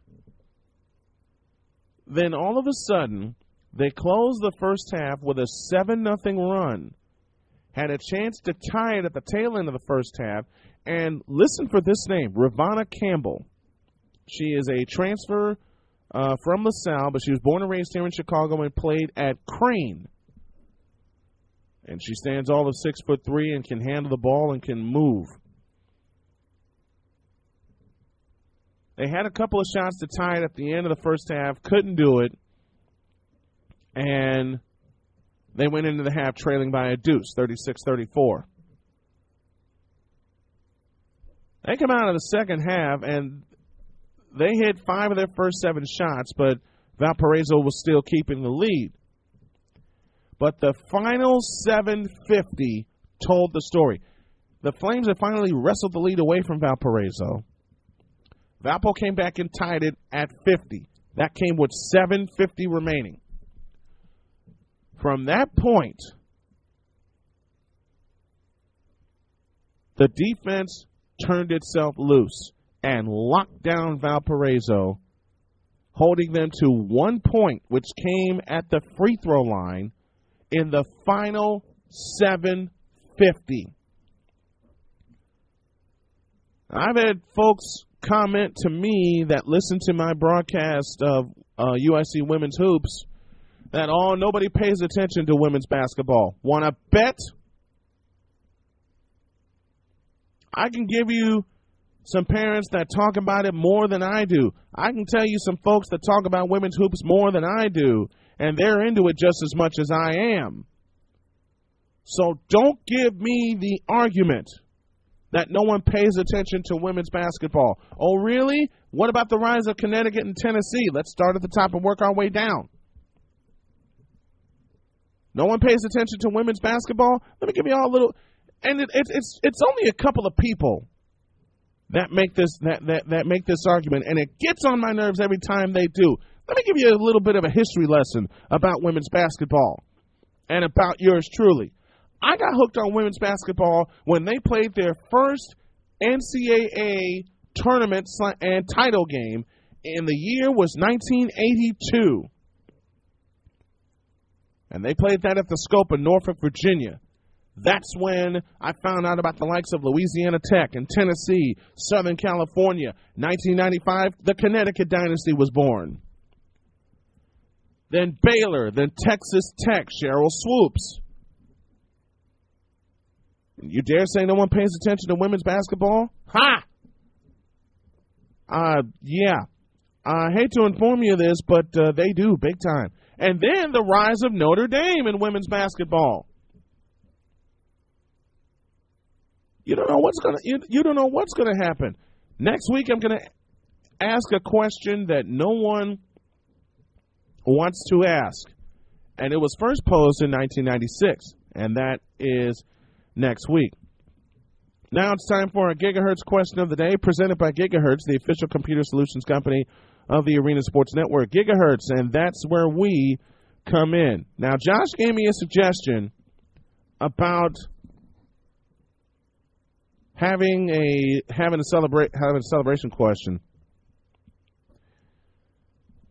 Then all of a sudden, they closed the first half with a 7-0 run. Had a chance to tie it at the tail end of the first half. And listen for this name, Ravonna Campbell. She is a transfer from LaSalle, but she was born and raised here in Chicago and played at Crane. And she stands all of 6'3" and can handle the ball and can move. They had a couple of shots to tie it at the end of the first half, couldn't do it, and they went into the half trailing by a deuce, 36-34. They come out of the second half, and they hit 5 of their first 7 shots, but Valparaiso was still keeping the lead. But the final 7:50 told the story. The Flames had finally wrestled the lead away from Valparaiso. Valpo came back and tied it at 50. That came with 7:50 remaining. From that point, the defense turned itself loose and locked down Valparaiso, holding them to 1 point, which came at the free throw line in the final 7:50. I've had folks comment to me that listen to my broadcast of UIC women's hoops that, nobody pays attention to women's basketball. Want to bet? I can give you some parents that talk about it more than I do. I can tell you some folks that talk about women's hoops more than I do, and they're into it just as much as I am. So don't give me the argument that no one pays attention to women's basketball. Oh, really? What about the rise of Connecticut and Tennessee? Let's start at the top and work our way down. No one pays attention to women's basketball? Let me give you all a little... And it's only a couple of people that make this that make this argument, and it gets on my nerves every time they do. Let me give you a little bit of a history lesson about women's basketball and about yours truly. I got hooked on women's basketball when they played their first NCAA tournament and title game, and the year was 1982. And they played that at the Scope in Norfolk, Virginia. That's when I found out about the likes of Louisiana Tech and Tennessee, Southern California. 1995, the Connecticut Dynasty was born. Then Baylor, then Texas Tech, Cheryl Swoops. You dare say no one pays attention to women's basketball? Ha! Yeah. I hate to inform you of this, but they do, big time. And then the rise of Notre Dame in women's basketball. You don't know what's gonna happen. Next week, I'm gonna ask a question that no one wants to ask, and it was first posed in 1996, and that is next week. Now it's time for a Gigahertz question of the day, presented by Gigahertz, the official computer solutions company of the Arena Sports Network. Gigahertz, and that's where we come in. Now, Josh gave me a suggestion about having a celebration question.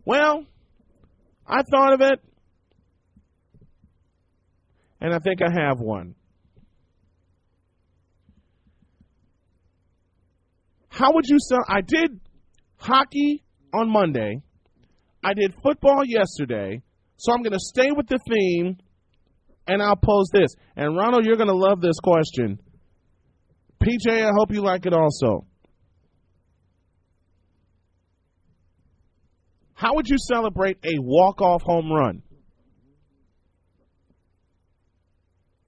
Well, I thought of it, and I think I have one. How would you I did hockey on Monday. I did football yesterday. So I'm going to stay with the theme, and I'll pose this. And, Ronald, you're going to love this question. PJ, I hope you like it also. How would you celebrate a walk-off home run?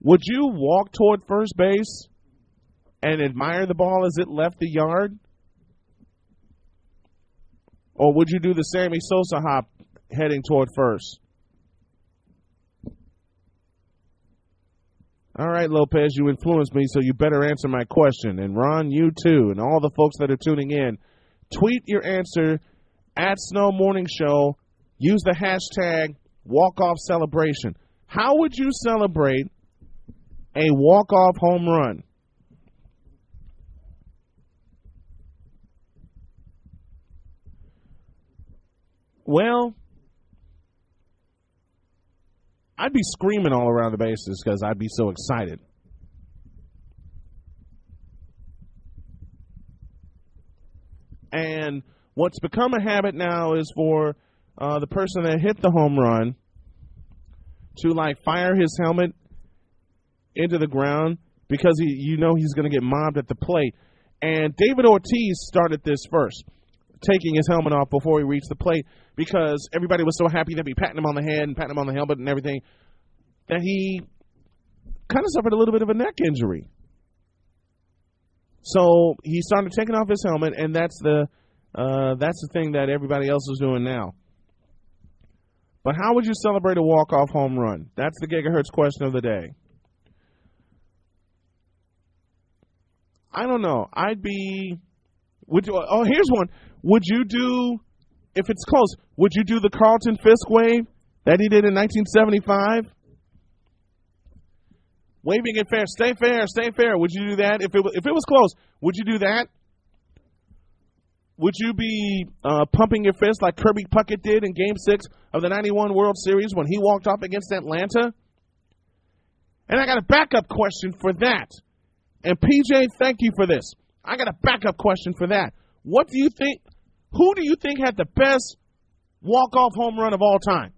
Would you walk toward first base and admire the ball as it left the yard? Or would you do the Sammy Sosa hop heading toward first? All right, Lopez, you influenced me, so you better answer my question. And Ron, you too, and all the folks that are tuning in. Tweet your answer at Snow Morning Show use the hashtag walk-off celebration. How would you celebrate a walk-off home run? Well, I'd be screaming all around the bases because I'd be so excited. And what's become a habit now is for the person that hit the home run to, like, fire his helmet into the ground because he's going to get mobbed at the plate. And David Ortiz started this first, taking his helmet off before he reached the plate because everybody was so happy to be patting him on the head and patting him on the helmet and everything that he kind of suffered a little bit of a neck injury. So he started taking off his helmet, and that's the thing that everybody else is doing now. But how would you celebrate a walk-off home run? That's the Gigahertz question of the day. I don't know. Here's one. Would you do, if it's close, would you do the Carlton Fisk wave that he did in 1975? Waving it fair, stay fair, stay fair. Would you do that? If it was close, would you do that? Would you be pumping your fist like Kirby Puckett did in Game 6 of the 91 World Series when he walked off against Atlanta? And I got a backup question for that. And PJ, thank you for this. I got a backup question for that. What do you think? Who do you think had the best walk-off home run of all time?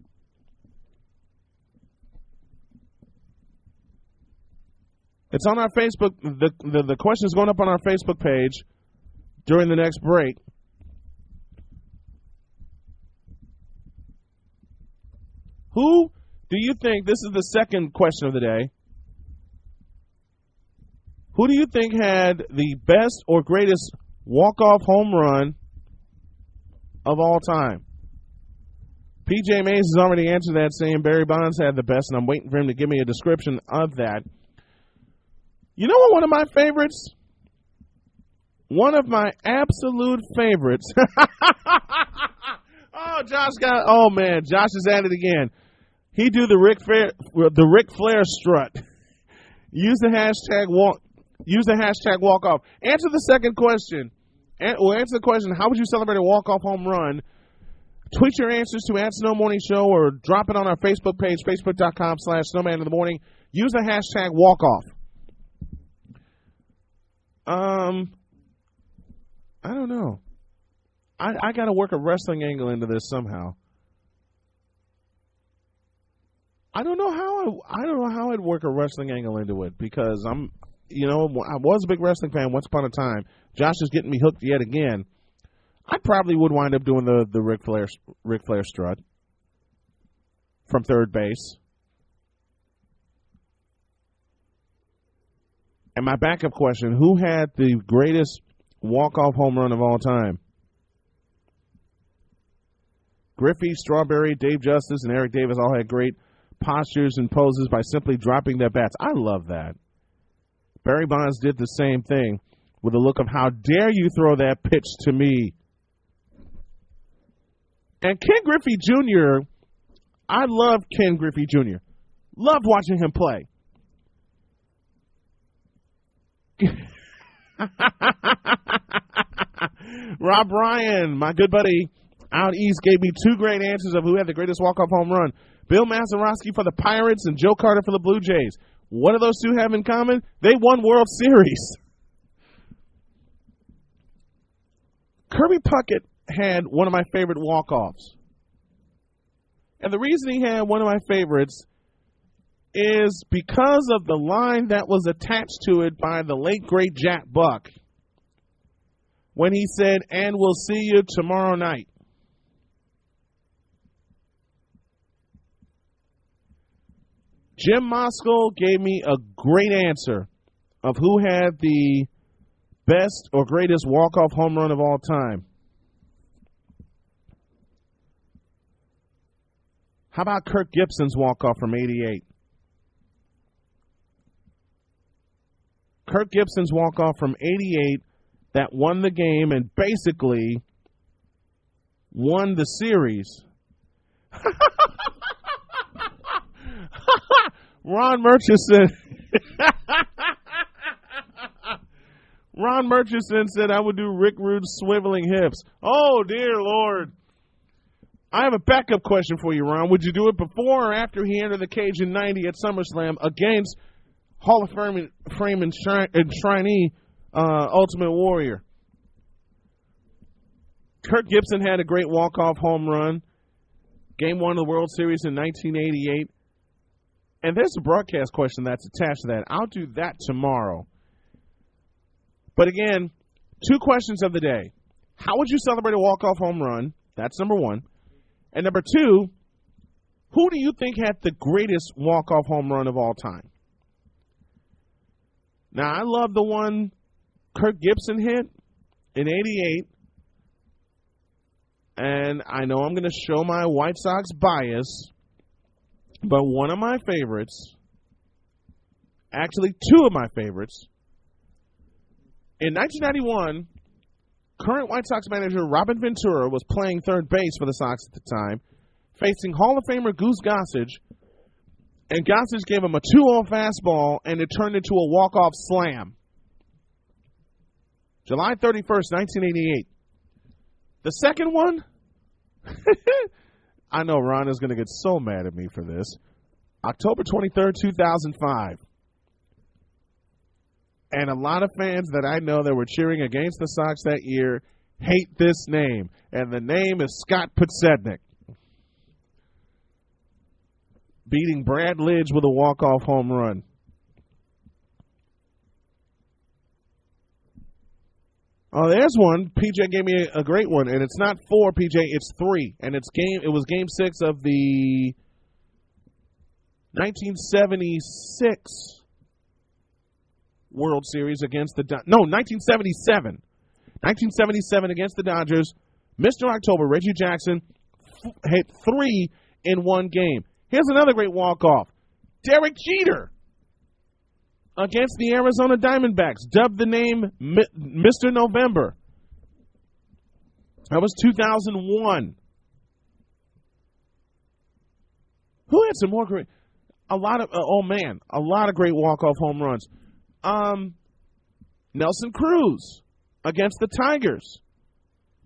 It's on our Facebook. The question is going up on our Facebook page during the next break. Who do you think, this is the second question of the day, who do you think had the best or greatest walk-off home run of all time? PJ Mays has already answered that, saying Barry Bonds had the best, and I'm waiting for him to give me a description of that. You know what one of my favorites? One of my absolute favorites. Oh, man, Josh is at it again. He do the Ric Flair strut. Use the hashtag walk off. Answer the second question. Answer the question, how would you celebrate a walk-off home run? Tweet your answers to @SnowMorningShow or drop it on our Facebook page, facebook.com/snowmaninthemorning. Use the hashtag walk-off. I don't know. I got to work a wrestling angle into this somehow. I don't know how I'd work a wrestling angle into it because I was a big wrestling fan once upon a time. Josh is getting me hooked yet again. I probably would wind up doing the Ric Flair strut from third base. And my backup question, who had the greatest walk-off home run of all time? Griffey, Strawberry, Dave Justice, and Eric Davis all had great postures and poses by simply dropping their bats. I love that. Barry Bonds did the same thing with a look of how dare you throw that pitch to me. And Ken Griffey Jr., I love Ken Griffey Jr. Loved watching him play. Rob Ryan, my good buddy out east, gave me two great answers of who had the greatest walk-off home run. Bill Mazeroski for the Pirates and Joe Carter for the Blue Jays. What do those two have in common? They won World Series. Kirby Puckett had one of my favorite walk-offs. And the reason he had one of my favorites is because of the line that was attached to it by the late, great Jack Buck when he said, "And we'll see you tomorrow night." Jim Moskal gave me a great answer of who had the best or greatest walk-off home run of all time. How about Kirk Gibson's walk-off from '88? Kirk Gibson's walk-off from '88 that won the game and basically won the series. Ron Murchison. Ron Murchison said I would do Rick Rude's swiveling hips. Oh, dear Lord. I have a backup question for you, Ron. Would you do it before or after he entered the cage in 90 at SummerSlam against Hall of Fame enshrinee Ultimate Warrior? Kirk Gibson had a great walk-off home run. Game 1 of the World Series in 1988. And there's a broadcast question that's attached to that. I'll do that tomorrow. But again, 2 questions of the day. How would you celebrate a walk-off home run? That's number 1. And number 2, who do you think had the greatest walk-off home run of all time? Now, I love the one Kirk Gibson hit in 88. And I know I'm going to show my White Sox bias, but one of my favorites, actually 2 of my favorites, in 1991, current White Sox manager Robin Ventura was playing third base for the Sox at the time, facing Hall of Famer Goose Gossage, and Gossage gave him a 2-0 fastball, and it turned into a walk-off slam. July 31st, 1988. The second one, I know Ron is going to get so mad at me for this. October 23rd, 2005. And a lot of fans that I know that were cheering against the Sox that year hate this name. And the name is Scott Podsednik. Beating Brad Lidge with a walk-off home run. Oh, there's one. PJ gave me a great one, and it's not 4, PJ, it's 3. And it was game 6 of the 1976 World Series against the 1977. 1977 against the Dodgers. Mr. October, Reggie Jackson, hit 3 in one game. Here's another great walk-off. Derek Jeter against the Arizona Diamondbacks, dubbed the name Mr. November. That was 2001. Who had some more great? A lot of great walk-off home runs. Nelson Cruz against the Tigers.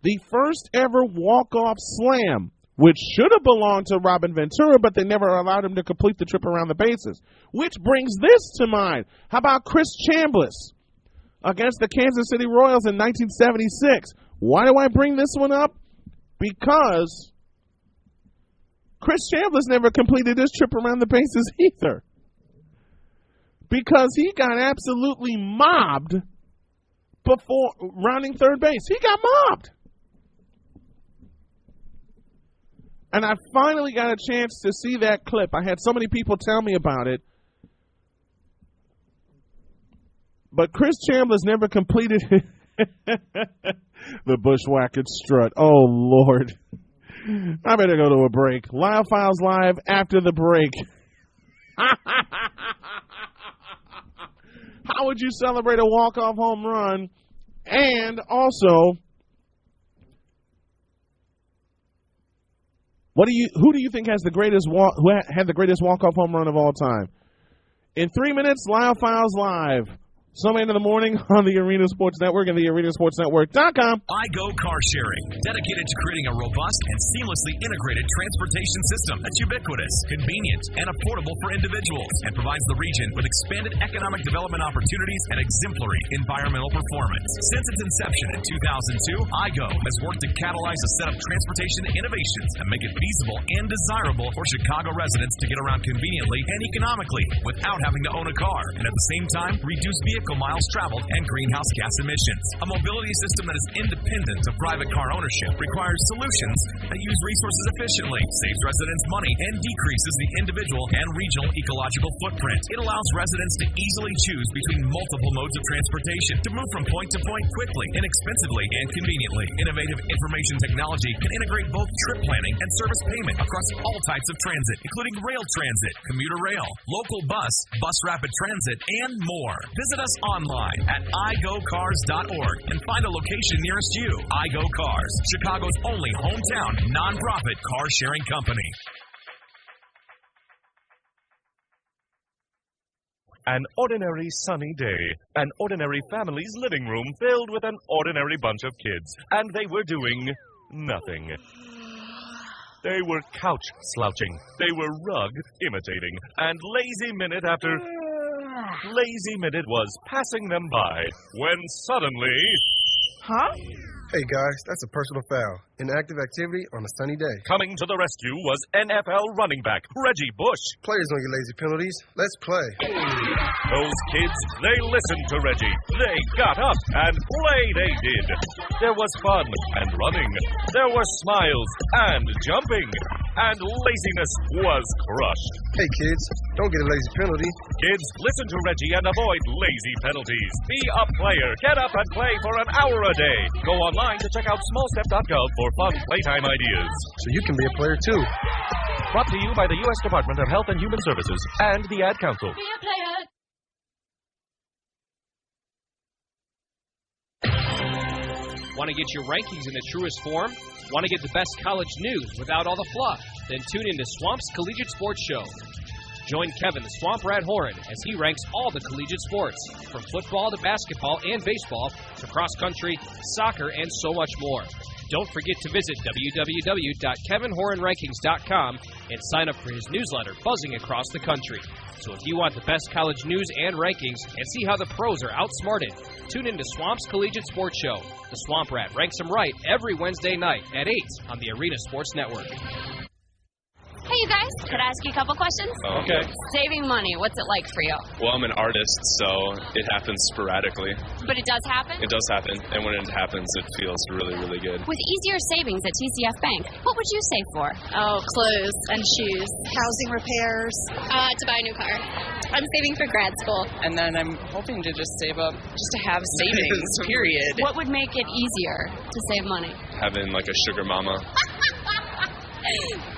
The first ever walk-off slam, which should have belonged to Robin Ventura, but they never allowed him to complete the trip around the bases. Which brings this to mind. How about Chris Chambliss against the Kansas City Royals in 1976? Why do I bring this one up? Because Chris Chambliss never completed his trip around the bases either. Because he got absolutely mobbed before rounding third base. He got mobbed. And I finally got a chance to see that clip. I had so many people tell me about it. But Chris Chambliss never completed the bushwhacker strut. Oh, Lord. I better go to a break. Lyle Files Live after the break. How would you celebrate a walk-off home run? And also, who do you think has the greatest had the greatest walk-off home run of all time? In 3 minutes, Lyle Files Live. Sunday in the morning on the Arena Sports Network and the ArenaSportsNetwork.com. iGo Car Sharing, dedicated to creating a robust and seamlessly integrated transportation system that's ubiquitous, convenient, and affordable for individuals, and provides the region with expanded economic development opportunities and exemplary environmental performance. Since its inception in 2002, iGo has worked to catalyze a set of transportation innovations and make it feasible and desirable for Chicago residents to get around conveniently and economically without having to own a car, and at the same time reduce vehicle miles traveled and greenhouse gas emissions. A mobility system that is independent of private car ownership requires solutions that use resources efficiently, saves residents money, and decreases the individual and regional ecological footprint. It allows residents to easily choose between multiple modes of transportation to move from point to point quickly, inexpensively, and conveniently. Innovative information technology can integrate both trip planning and service payment across all types of transit, including rail transit, commuter rail, local bus, bus rapid transit, and more. Visit us us online at igocars.org and find a location nearest you. iGo Cars, Chicago's only hometown nonprofit car sharing company. An ordinary sunny day, an ordinary family's living room filled with an ordinary bunch of kids, and they were doing nothing. They were couch slouching, they were rug imitating, and lazy minute after lazy minute was passing them by, when suddenly... Huh? Hey guys, that's a personal foul. Inactive activity on a sunny day. Coming to the rescue was NFL running back Reggie Bush. Players don't get lazy penalties. Let's play. Those kids, they listened to Reggie. They got up and play they did. There was fun and running. There were smiles and jumping. And laziness was crushed. Hey kids, don't get a lazy penalty. Kids, listen to Reggie and avoid lazy penalties. Be a player. Get up and play for an hour a day. Go online to check out smallstep.gov for fun playtime ideas. So you can be a player too. Brought to you by the U.S. Department of Health and Human Services and the Ad Council. Be a player. Want to get your rankings in the truest form? Want to get the best college news without all the fluff? Then tune in to Swamp's Collegiate Sports Show. Join Kevin, the Swamp Rat Horan, as he ranks all the collegiate sports, from football to basketball and baseball, to cross-country, soccer, and so much more. Don't forget to visit www.kevinhoranrankings.com and sign up for his newsletter, buzzing across the country. So if you want the best college news and rankings and see how the pros are outsmarted, tune in to Swamp's Collegiate Sports Show. The Swamp Rat ranks them right every Wednesday night at 8 on the Arena Sports Network. Hey, you guys, could I ask you a couple questions? Okay. Saving money, what's it like for you? Well, I'm an artist, so it happens sporadically. But it does happen? It does happen, and when it happens, it feels really, really good. With easier savings at TCF Bank, what would you save for? Oh, clothes and shoes, housing repairs, to buy a new car. I'm saving for grad school. And then I'm hoping to just save up, just to have savings, period. What would make it easier to save money? Having like a sugar mama.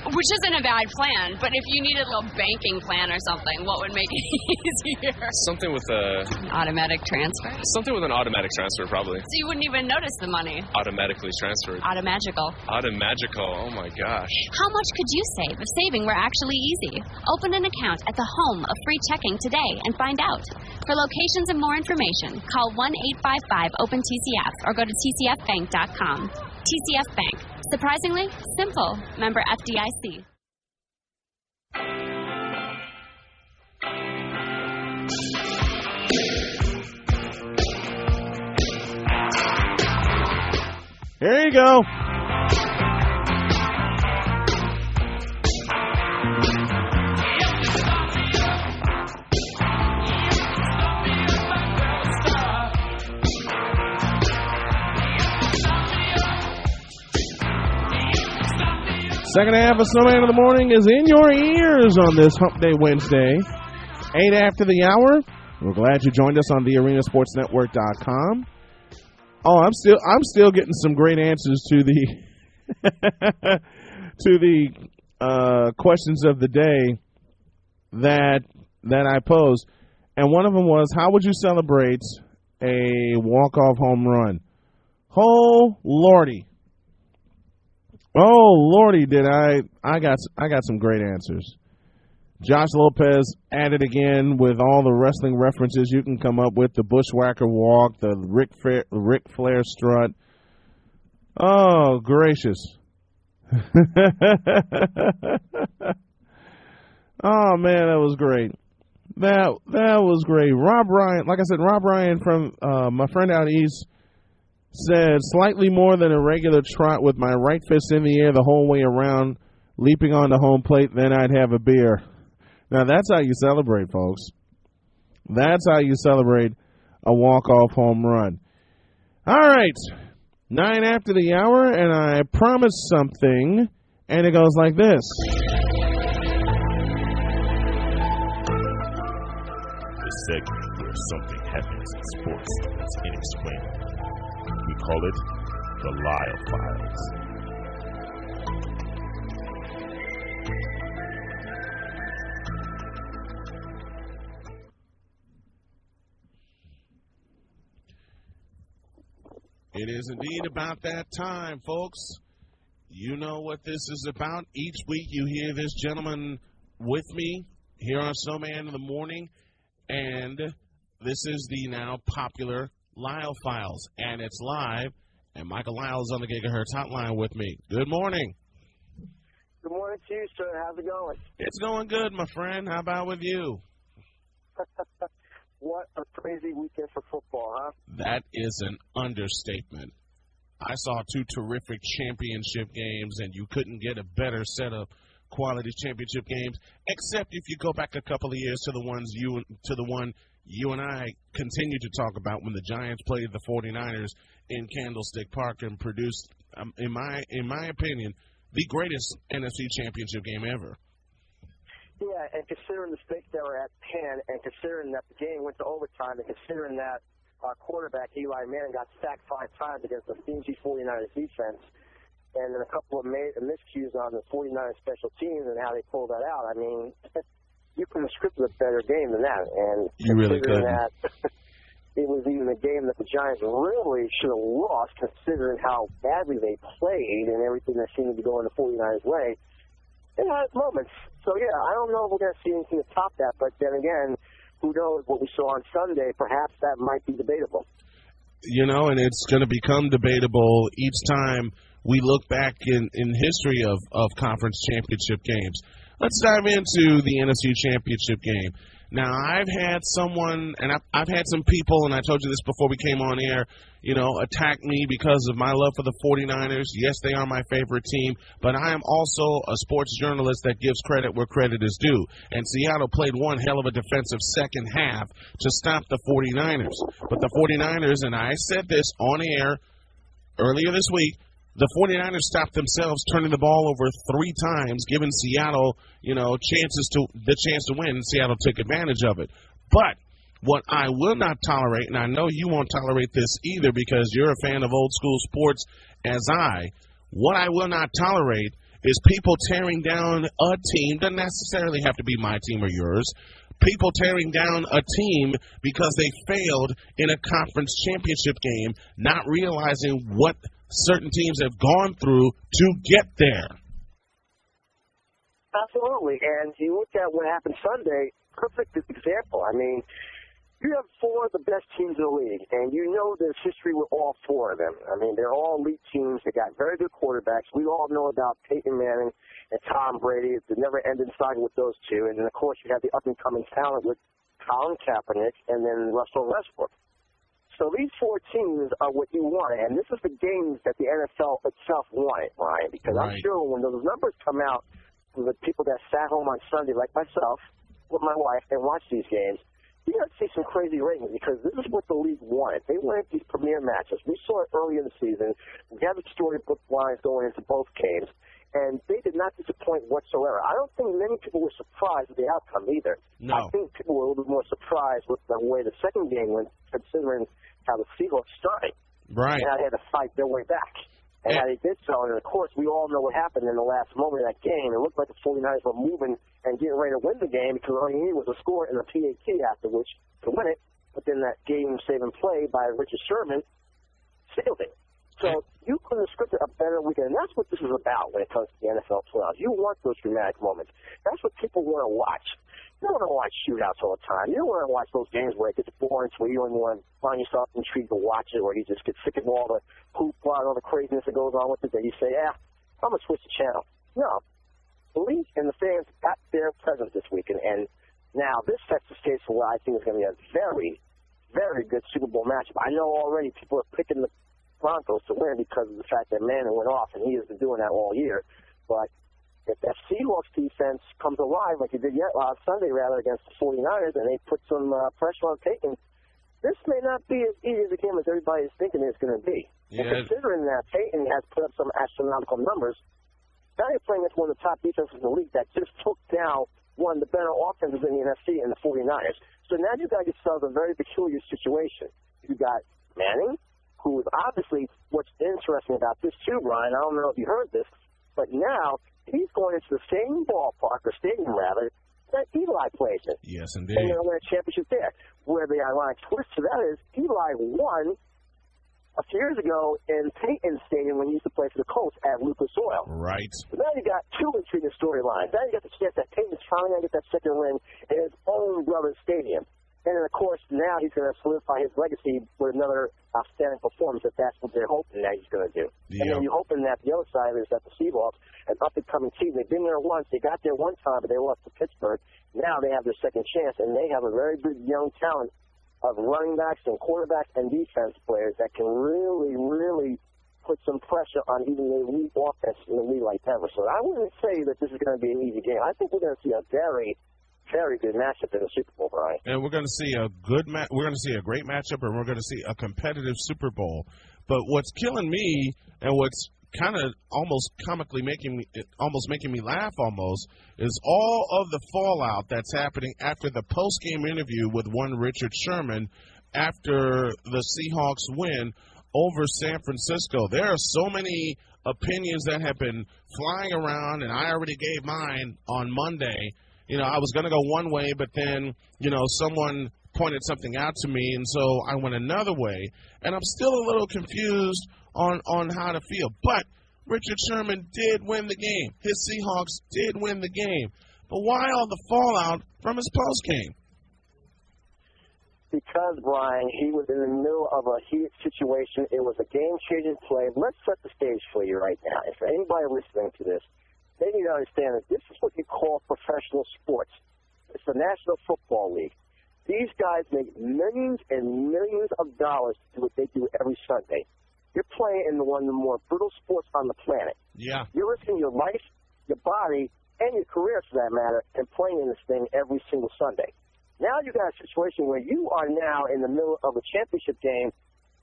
Which isn't a bad plan, but if you needed a little banking plan or something, what would make it easier? Something with a... Automatic transfer? Something with an automatic transfer, probably. So you wouldn't even notice the money? Automatically transferred. Automagical. Automagical, oh my gosh. How much could you save if saving were actually easy? Open an account at the home of free checking today and find out. For locations and more information, call 1-855-OPEN-TCF or go to tcfbank.com. TCF Bank. Surprisingly simple. Member FDIC. There you go. Second half of Snowman in the Morning is in your ears on this Hump Day Wednesday, 8 after the hour. We're glad you joined us on the arenasportsnetwork.com. Oh, I'm still getting some great answers to the to the questions of the day that I posed, and one of them was, how would you celebrate a walk-off home run? Oh lordy. Oh lordy, did I got some great answers. Josh Lopez at it again with all the wrestling references you can come up with, the Bushwhacker walk, the Ric Flair strut. Oh gracious. Oh man, that was great. That was great. Rob Ryan, like I said, Rob Ryan from my friend out east said, slightly more than a regular trot with my right fist in the air the whole way around, leaping on the home plate, then I'd have a beer. Now, that's how you celebrate, folks. That's how you celebrate a walk-off home run. All right, 9 after the hour, and I promised something, and it goes like this. The segment where something happens in sports that's inexplainable. We call it the Lyle Files. It is indeed about that time, folks. You know what this is about. Each week you hear this gentleman with me here on Snowman in the Morning, and this is the now popular Lyle Files, and it's live, and Michael Lyle is on the Gigahertz hotline with me. Good morning. Good morning to you, sir. How's it going? It's going good, my friend. How about with you? What a crazy weekend for football, huh? That is an understatement. I saw two terrific championship games, and you couldn't get a better set of quality championship games, except if you go back a couple of years to the one you and I continue to talk about when the Giants played the 49ers in Candlestick Park and produced, in my opinion, the greatest NFC championship game ever. Yeah, and considering the stakes that were at hand, and considering that the game went to overtime, and considering that quarterback Eli Manning got sacked 5 times against the stingy 49ers defense, and then a couple of miscues on the 49ers special teams and how they pulled that out, I mean, you couldn't have scripted a better game than that. And you really couldn't. That, it was even a game that the Giants really should have lost, considering how badly they played and everything that seemed to be going the 49ers' way. It had moments. So, yeah, I don't know if we're going to see anything to top that. But then again, who knows what we saw on Sunday? Perhaps that might be debatable. You know, and it's going to become debatable each time we look back in history of conference championship games. Let's dive into the NFC Championship game. Now, I've had someone, and I've had some people, and I told you this before we came on air, attack me because of my love for the 49ers. Yes, they are my favorite team, but I am also a sports journalist that gives credit where credit is due. And Seattle played one hell of a defensive second half to stop the 49ers. But the 49ers, and I said this on air earlier this week, the 49ers stopped themselves turning the ball over 3 times, giving Seattle, the chance to win, and Seattle took advantage of it. But what I will not tolerate, and I know you won't tolerate this either because you're a fan of old school sports as what I will not tolerate is people tearing down a team, doesn't necessarily have to be my team or yours, people tearing down a team because they failed in a conference championship game, not realizing what certain teams have gone through to get there. Absolutely, and you look at what happened Sunday, perfect example. I mean, you have 4 of the best teams in the league, and you know there's history with all 4 of them. I mean, they're all elite teams. They got very good quarterbacks. We all know about Peyton Manning and Tom Brady. It's the never-ending saga with those two. And then, of course, you have the up-and-coming talent with Colin Kaepernick and then Russell Westbrook. So these 4 teams are what you want, and this is the games that the NFL itself wanted, Ryan, because I'm sure when those numbers come out from the people that sat home on Sunday, like myself, with my wife, and watched these games, you're going to see some crazy ratings because this is what the league wanted. They wanted these premier matches. We saw it early in the season. We have the storybook lines going into both games, and they did not disappoint whatsoever. I don't think many people were surprised with the outcome either. No. I think people were a little bit more surprised with the way the second game went, considering how the Seahawks started. Right. And how they had to fight their way back. And how they did so. And, of course, we all know what happened in the last moment of that game. It looked like the 49ers were moving and getting ready to win the game because all you needed was a score and a PAT after which to win it. But then that game-saving play by Richard Sherman sealed it. So you couldn't have scripted a better weekend. And that's what this is about when it comes to the NFL playoffs. You want those dramatic moments. That's what people want to watch. You don't want to watch shootouts all the time. You don't want to watch those games where it gets boring to where you don't want to find yourself intrigued to watch it, or you just get sick of all the hoopla and all the craziness that goes on with it, that you say, I'm going to switch the channel. No. The league and the fans got their presence this weekend, and now this sets the stage for what I think is going to be a very, very good Super Bowl matchup. I know already people are picking the Broncos to win because of the fact that Manning went off, and he has been doing that all year. But if that Seahawks defense comes alive like it did Sunday against the 49ers, and they put some pressure on Peyton, this may not be as easy as a game as everybody is thinking it's going to be. Yeah. And considering that Peyton has put up some astronomical numbers, now you're playing against one of the top defenses in the league that just took down one of the better offenses in the NFC and the 49ers. So now you've got yourself a very peculiar situation. You've got Manning, who is obviously what's interesting about this too, Brian. I don't know if you heard this, but now he's going into the same ballpark, or stadium rather, that Eli plays in. Yes, indeed. And they're going to win a championship there. Where the ironic twist to that is Eli won a few years ago in Peyton Stadium when he used to play for the Colts at Lucas Oil. Right. So now you got two intriguing storylines. Now you got the chance that Peyton's finally going to get that second ring in his own brother's stadium. And then, of course, now he's going to solidify his legacy with another outstanding performance if that's what they're hoping that he's going to do. And then you're hoping that the other side is that the Seahawks, an up-and-coming team, they've been there once. They got there one time, but they lost to Pittsburgh. Now they have their second chance, and they have a very good young talent of running backs and quarterbacks and defense players that can really, really put some pressure on even the elite offense in a league like Denver. So I wouldn't say that this is going to be an easy game. I think we're going to see a very, very good matchup in the Super Bowl, Brian. And we're going to see a good we're going to see a great matchup, and we're going to see a competitive Super Bowl. But what's killing me, and what's kind of almost comically making me laugh almost, is all of the fallout that's happening after the post-game interview with one Richard Sherman after the Seahawks win over San Francisco. There are so many opinions that have been flying around, and I already gave mine on Monday. You know, I was going to go one way, but then, you know, someone pointed something out to me, and so I went another way. And I'm still a little confused on how to feel. But Richard Sherman did win the game. His Seahawks did win the game. But why all the fallout from his post-game? Because, Brian, he was in the middle of a heated situation. It was a game-changing play. Let's set the stage for you right now. And for anybody listening to this, they need to understand that this is what you call professional sports. It's the National Football League. These guys make millions and millions of dollars to do what they do every Sunday. You're playing in one of the more brutal sports on the planet. Yeah. You're risking your life, your body, and your career, for that matter, and playing in this thing every single Sunday. Now you got a situation where you are now in the middle of a championship game.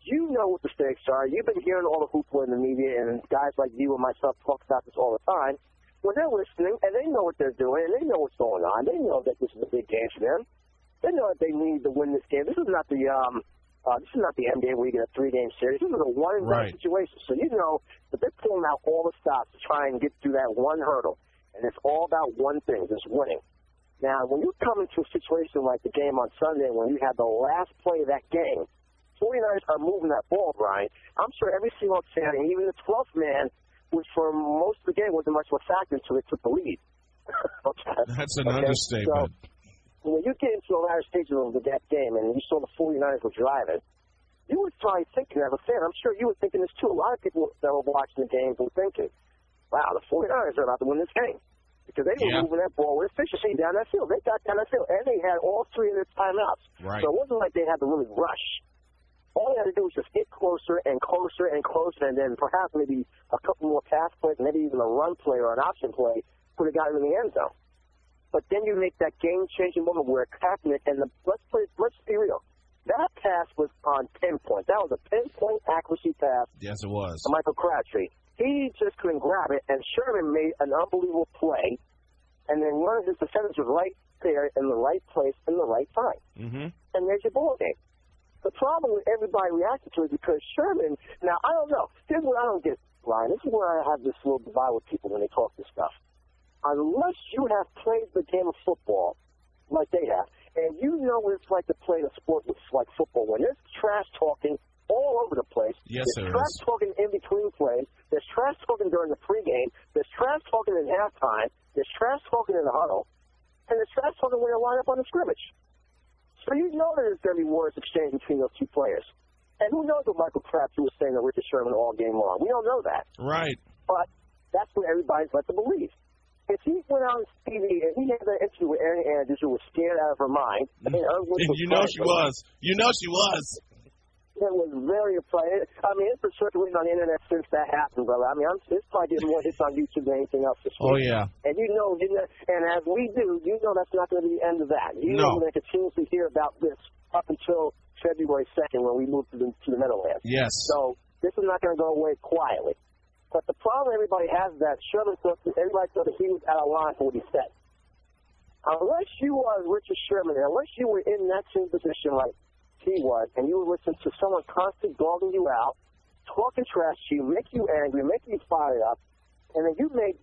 You know what the stakes are. You've been hearing all the hoopla in the media, and guys like you and myself talk about this all the time. Well, they're listening, and they know what they're doing, and they know what's going on. They know that this is a big game for them. They know that they need to win this game. This is not the NBA where you get a 3-game series. This is a one-and-done situation. So you know that they're pulling out all the stops to try and get through that one hurdle, and it's all about one thing, just winning. Now, when you come into a situation like the game on Sunday when you have the last play of that game, 49ers are moving that ball, Brian. I'm sure every Seahawks fan, and even the 12th man, which for most of the game wasn't much of a factor until they took the lead. Okay? That's an understatement. So when you get into the latter stages of that game and you saw the 49ers were driving, you were probably thinking as a fan, I'm sure you were thinking this too. A lot of people that were watching the game were thinking, wow, the 49ers are about to win this game. Because they were moving that ball with efficiency down that field. They got down that field, and they had all three of their timeouts. Right. So it wasn't like they had to really rush. All they had to do was just get closer and closer and closer, and then perhaps maybe a couple more pass plays, maybe even a run play or an option play would have gotten in the end zone. But then you make that game-changing moment where Kaepernick and let's be real. That pass was on pinpoint. That was a pinpoint accuracy pass. Yes, it was. To Michael Crabtree. He just couldn't grab it, and Sherman made an unbelievable play, and then one of his defenders was right there in the right place in the right time. Mm-hmm. And there's your ball game. The problem with everybody reacting to it is because Sherman, now, I don't know. Here's what I don't get, Ryan. This is where I have this little divide with people when they talk this stuff. Unless you have played the game of football like they have, and you know what it's like to play a sport like football, when there's trash talking all over the place. Yes, there's trash talking in between plays. There's trash talking during the pregame. There's trash talking in halftime. There's trash talking in the huddle. And there's trash talking when they line up on the scrimmage. So you know there's going to be words exchanged between those two players. And who knows what Michael Crabtree was saying to Richard Sherman all game long. We don't know that. Right. But that's what everybody's led to believe. If he went on TV and he had that interview with Erin Andrews, who was scared out of her mind. I mean, you know she was. You know she was. It was very exciting. I mean, it's been circulating on the internet since that happened, brother. I mean, it's probably getting more hits on YouTube than anything else this week. Oh, yeah. And you know, and as we do, you know that's not going to be the end of that. You know we're going to continuously hear about this up until February 2nd when we move to the Meadowlands. Yes. So this is not going to go away quietly. But the problem everybody has is that Sherman thought everybody thought that he was out of line for what he said. Unless you are Richard Sherman, unless you were in that same position like he was, and you were listening to someone constantly dogging you out, talking trash to you, make you angry, make you fired up, and then you made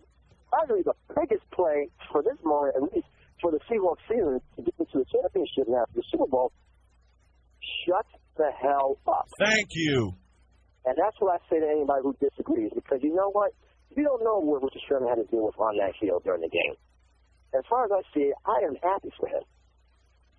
probably the biggest play for this moment, at least for the Seahawks season, to get into the championship now for the Super Bowl. Shut the hell up. Thank you. And that's what I say to anybody who disagrees, because you know what? You don't know what Richard Sherman had to deal with on that field during the game. As far as I see it, I am happy for him.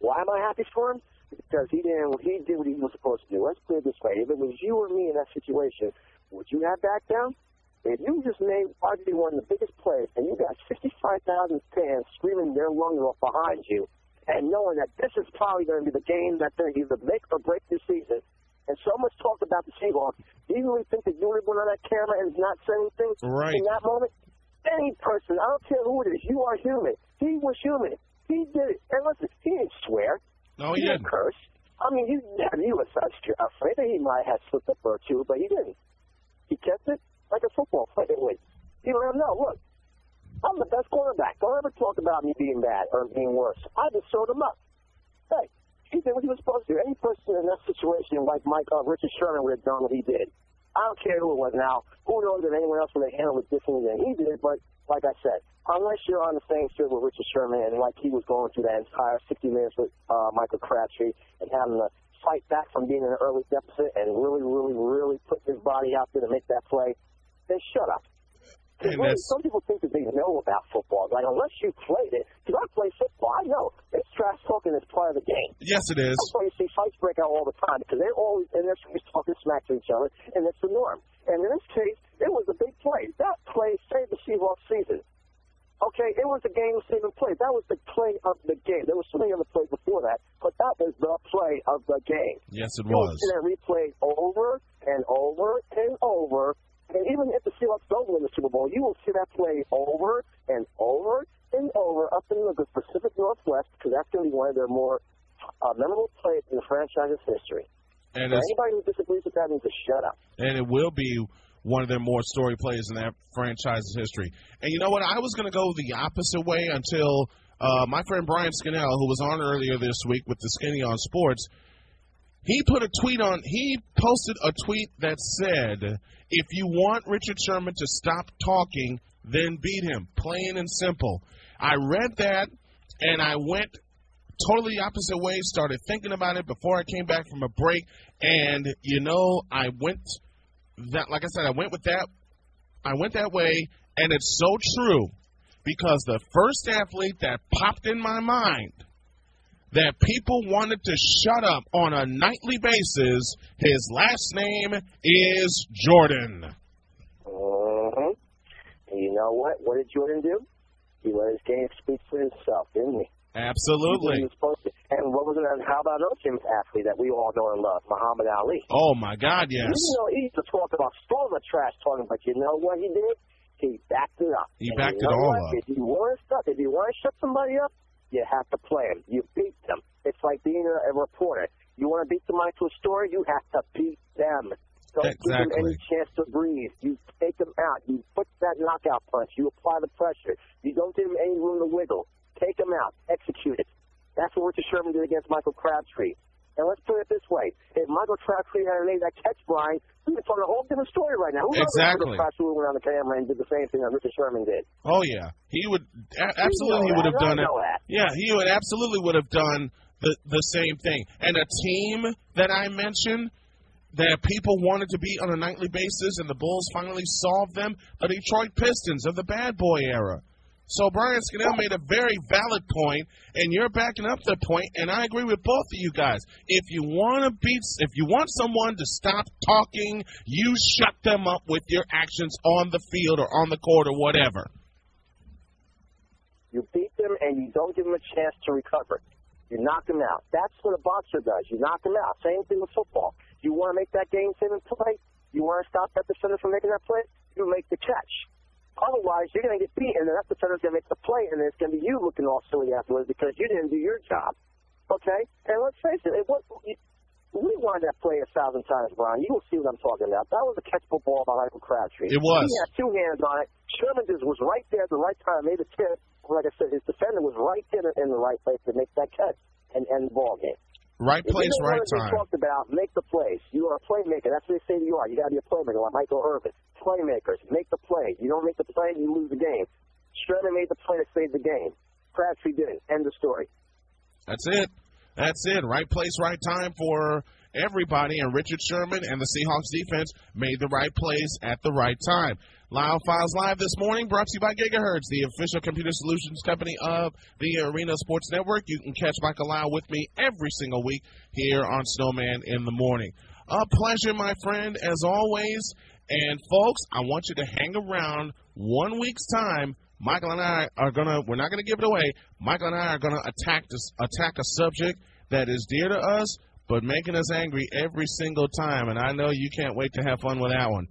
Why am I happy for him? Because he did what he was supposed to do. Let's put it this way. If it was you or me in that situation, would you have backed down? If you just made arguably one of the biggest plays and you got 65,000 fans screaming their lungs off behind you and knowing that this is probably going to be the game that's going to either make or break your season, and so much talk about the Seahawks, do you really think that you would have went on that camera and not said anything in that moment? Any person, I don't care who it is, you are human. He was human. He did it. And listen, he didn't swear. No, he didn't. Curse. I mean, he was afraid that he might have slipped up or two, but he didn't. He kept it like a football player would. He let him know, look, I'm the best quarterback. Don't ever talk about me being bad or being worse. I just showed him up. Hey, he did what he was supposed to do. Any person in that situation like Richard Sherman would have done what he did. I don't care who it was now. Who knows if anyone else would have handled it differently than he did, but like I said, unless you're on the same field with Richard Sherman and like he was going through that entire 60 minutes with Michael Crabtree and having to fight back from being in an early deficit and really put his body out there to make that play, then shut up. Really, some people think that they know about football. Like, unless you played it, because I play football, I know. It's trash talking is part of the game. Yes, it is. That's why you see fights break out all the time, because they're always in their streets talking smack to each other, and it's the norm. And in this case, it was a big play. That play saved the Seahawks season. Okay, it was a game-saving play. That was the play of the game. There was so many other plays before that, but that was the play of the game. Yes, it was. And replayed over and over and over. And even if the Seahawks don't win the Super Bowl, you will see that play over and over and over up in the Pacific Northwest, because that's going to be one of their more memorable plays in the franchise's history. And so anybody who disagrees with that needs to shut up. And it will be one of their more story plays in that franchise's history. And you know what? I was going to go the opposite way until my friend Brian Scannell, who was on earlier this week with the Skinny on Sports, he posted a tweet that said, if you want Richard Sherman to stop talking, then beat him. Plain and simple. I read that, and I went totally the opposite way, started thinking about it before I came back from a break, and, you know, I went that way, and it's so true, because the first athlete that popped in my mind that people wanted to shut up on a nightly basis, his last name is Jordan. Mm-hmm. And you know what? What did Jordan do? He let his game speak for himself, didn't he? Absolutely. He was supposed to. And what was it? How about another famous athlete that we all know and love, Muhammad Ali? Oh, my God, yes. You know, he used to talk about storm of trash talking, but you know what he did? He backed it up. He backed it all up. If you want to shut somebody up, you have to play them. You beat them. It's like being a reporter. You want to beat somebody to a story, you have to beat them. Don't give them any chance to breathe. You take them out. You put that knockout punch. You apply the pressure. You don't give them any room to wiggle. Take them out. Execute it. That's what Richard Sherman did against Michael Crabtree. And let's put it this way. If Michael Crabtree had made that catch, Brian, we'd be talking a whole different story right now. Who exactly. Michael Crabtree went on the camera and did the same thing that Richard Sherman did? Oh, yeah. He would absolutely would have done it. Yeah, he would absolutely would have done the same thing. And a team that I mentioned that people wanted to beat on a nightly basis, and the Bulls finally solved them, the Detroit Pistons of the bad boy era. So Brian Scannell made a very valid point, and you're backing up the point, and I agree with both of you guys. If you want someone to stop talking, you shut them up with your actions on the field or on the court or whatever. You beat them, and you don't give them a chance to recover. You knock them out. That's what a boxer does. You knock them out. Same thing with football. You want to make that game-saving play? You want to stop that defender from making that play? You make the catch. Otherwise, you're going to get beat, and then that defender's going to make the play, and then it's going to be you looking all silly afterwards because you didn't do your job. Okay? And let's face it, we wanted that play 1,000 times, Brian. You will see what I'm talking about. That was a catchable ball by Michael Crabtree. It was. He had two hands on it. Sherman just was right there at the right time, made the tip. Like I said, his defender was right there in the right place to make that catch and end the ball game. Right place, right time. Talked about make the plays. You are a playmaker. That's what they say you are. You got to be a playmaker, like Michael Irvin. Playmakers, make the play. You don't make the play, you lose the game. Sherman made the play to save the game. Crabtree didn't. End of story. That's it. That's it. Right place, right time for everybody, and Richard Sherman and the Seahawks defense made the right plays at the right time. Loud Files Live this morning, brought to you by Gigahertz, the official computer solutions company of the Arena Sports Network. You can catch Michael Lau with me every single week here on Snowman in the Morning. A pleasure, my friend, as always. And, folks, I want you to hang around 1 week's time. Michael and I are we're not going to give it away. Michael and I are going to attack a subject that is dear to us, but making us angry every single time. And I know you can't wait to have fun with that one.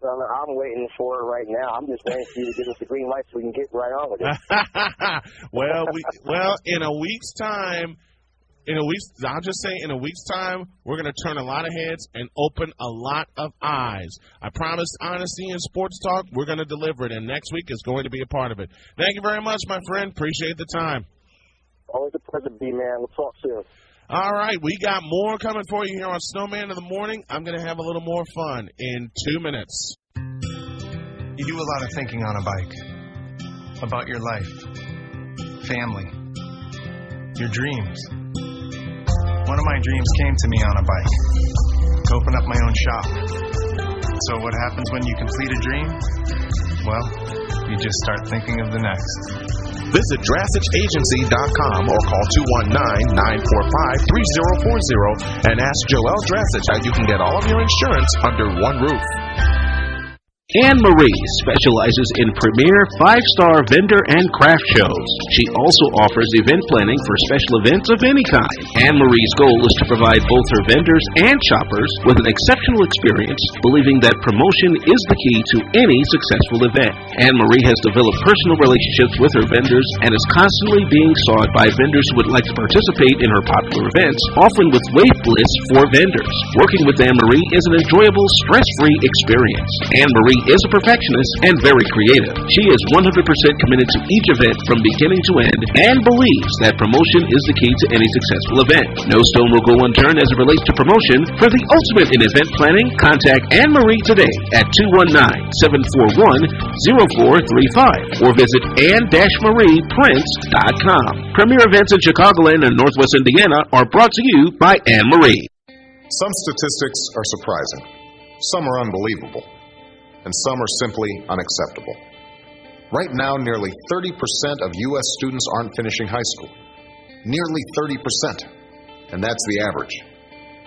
Well, I'm waiting for it right now. I'm just waiting for you to give us the green light so we can get right on with it. Well, in a week's time, I'll just say in a week's time, we're going to turn a lot of heads and open a lot of eyes. I promise honesty in sports talk. We're going to deliver it, and next week is going to be a part of it. Thank you very much, my friend. Appreciate the time. Always a pleasure, B-Man. We'll talk soon. All right, we got more coming for you here on Snowman in the Morning. I'm going to have a little more fun in 2 minutes. You do a lot of thinking on a bike about your life, family, your dreams. One of my dreams came to me on a bike, to open up my own shop. So what happens when you complete a dream? Well, you just start thinking of the next. Visit DrastichAgency.com or call 219-945-3040 and ask Joel Drasich how you can get all of your insurance under one roof. Anne-Marie specializes in premier 5-star vendor and craft shows. She also offers event planning for special events of any kind. Anne-Marie's goal is to provide both her vendors and shoppers with an exceptional experience, believing that promotion is the key to any successful event. Anne-Marie has developed personal relationships with her vendors and is constantly being sought by vendors who would like to participate in her popular events, often with wait lists for vendors. Working with Anne-Marie is an enjoyable, stress-free experience. Anne-Marie is a perfectionist and very creative. She is 100% committed to each event from beginning to end and believes that promotion is the key to any successful event. No stone will go unturned as it relates to promotion. For the ultimate in event planning, contact Anne-Marie today at 219-741-0435 or visit anne-marieprince.com. Premier events in Chicagoland and Northwest Indiana are brought to you by Anne-Marie. Some statistics are surprising. Some are unbelievable. And some are simply unacceptable. Right now, nearly 30% of U.S. students aren't finishing high school. Nearly 30%. And that's the average.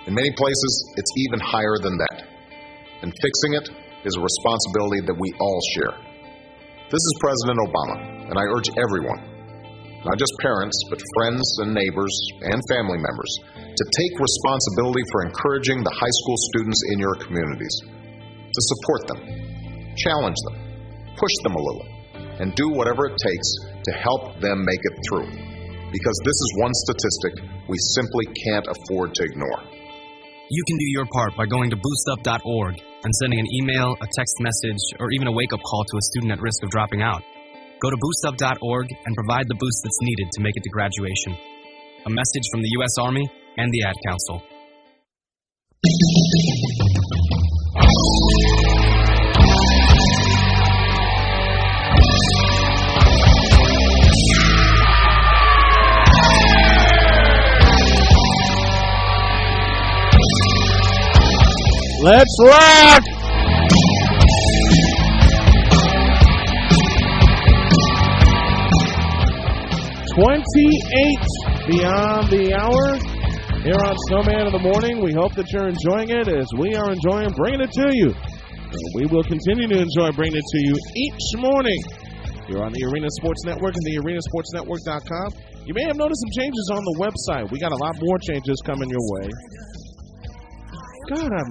In many places, it's even higher than that. And fixing it is a responsibility that we all share. This is President Obama, and I urge everyone, not just parents, but friends and neighbors and family members, to take responsibility for encouraging the high school students in your communities, to support them, challenge them, push them a little, and do whatever it takes to help them make it through. Because this is one statistic we simply can't afford to ignore. You can do your part by going to boostup.org and sending an email, a text message, or even a wake-up call to a student at risk of dropping out. Go to boostup.org and provide the boost that's needed to make it to graduation. A message from the U.S. Army and the Ad Council. Let's rock! $28 beyond the hour here on Snowman in the Morning. We hope that you're enjoying it as we are enjoying bringing it to you. And we will continue to enjoy bringing it to you each morning here on the Arena Sports Network and the arenasportsnetwork.com. You may have noticed some changes on the website. We got a lot more changes coming your way. God, I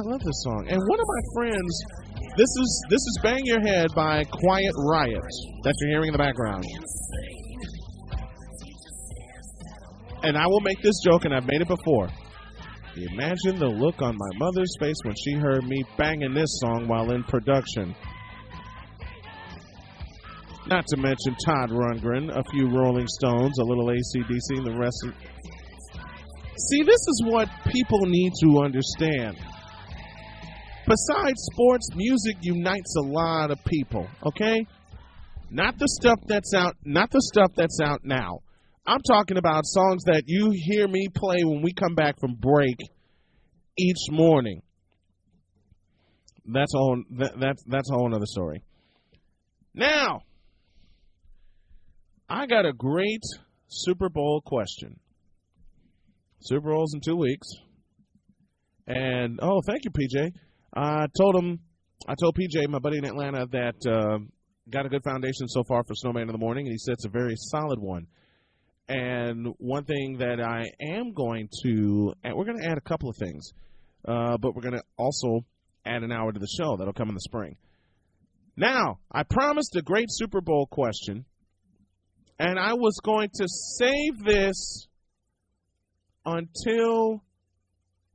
love this song. And one of my friends, this is Bang Your Head by Quiet Riot that you're hearing in the background. And I will make this joke, and I've made it before. Imagine the look on my mother's face when she heard me banging this song while in production. Not to mention Todd Rundgren, a few Rolling Stones, a little AC/DC, and the rest of... See, this is what people need to understand. Besides sports, music unites a lot of people, okay? Not the stuff that's out now. I'm talking about songs that you hear me play when we come back from break each morning. That's a whole other story. Now, I got a great Super Bowl question. Super Bowl's in 2 weeks. And, thank you, PJ. I told PJ, my buddy in Atlanta, that got a good foundation so far for Snowman in the Morning, and he said it's a very solid one. And one thing that I am going to, and we're going to add a couple of things, but we're going to also add an hour to the show. That'll come in the spring. Now, I promised a great Super Bowl question, and I was going to save this until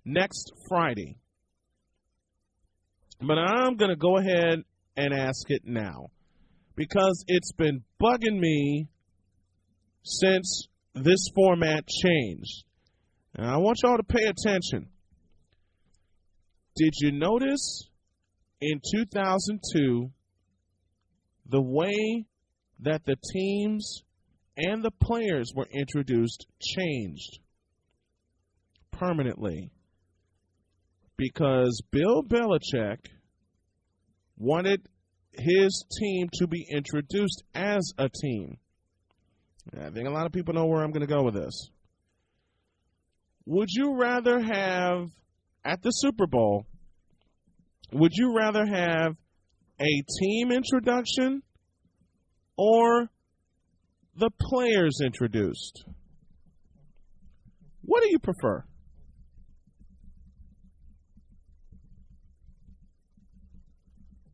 next Friday. But I'm going to go ahead and ask it now because it's been bugging me since this format changed. And I want y'all to pay attention. Did you notice in 2002 the way that the teams and the players were introduced changed permanently? Because Bill Belichick wanted his team to be introduced as a team. I think a lot of people know where I'm going to go with this. Would you rather have, at the Super Bowl, would you rather have a team introduction or the players introduced? What do you prefer?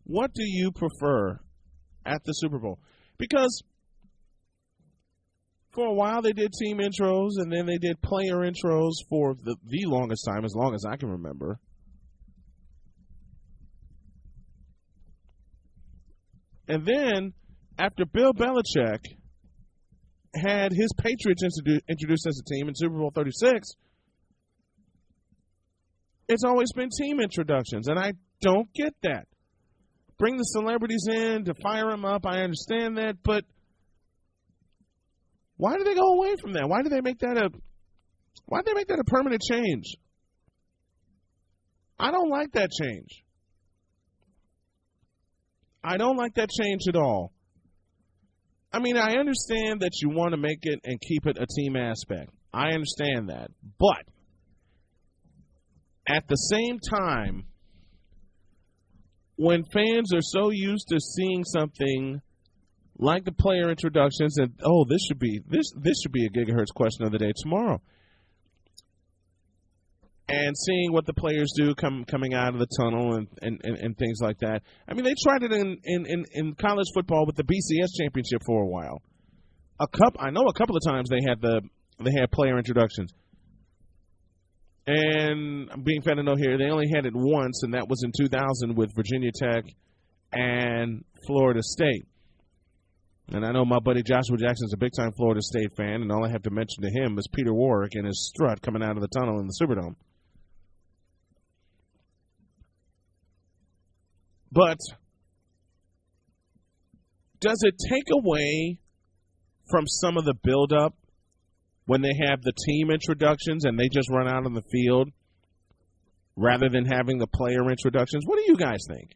What do you prefer at the Super Bowl? Because for a while they did team intros and then they did player intros for the longest time, as long as I can remember. And then after Bill Belichick had his Patriots introduced as a team in Super Bowl 36, it's always been team introductions, and I don't get that. Bring the celebrities in to fire them up. I understand that, but why do they go away from that? Why do they make that a permanent change? I don't like that change. I don't like that change at all. I mean, I understand that you want to make it and keep it a team aspect. I understand that. But at the same time, when fans are so used to seeing something like the player introductions and this should be a gigahertz question of the day tomorrow, and seeing what the players do coming out of the tunnel and things like that. I mean, they tried it in college football with the BCS championship for a while. I know a couple of times they had player introductions. And I'm being fed to know here, they only had it once, and that was in 2000 with Virginia Tech and Florida State. And I know my buddy Joshua Jackson's a big-time Florida State fan, and all I have to mention to him is Peter Warwick and his strut coming out of the tunnel in the Superdome. But does it take away from some of the build-up when they have the team introductions and they just run out on the field rather than having the player introductions? What do you guys think?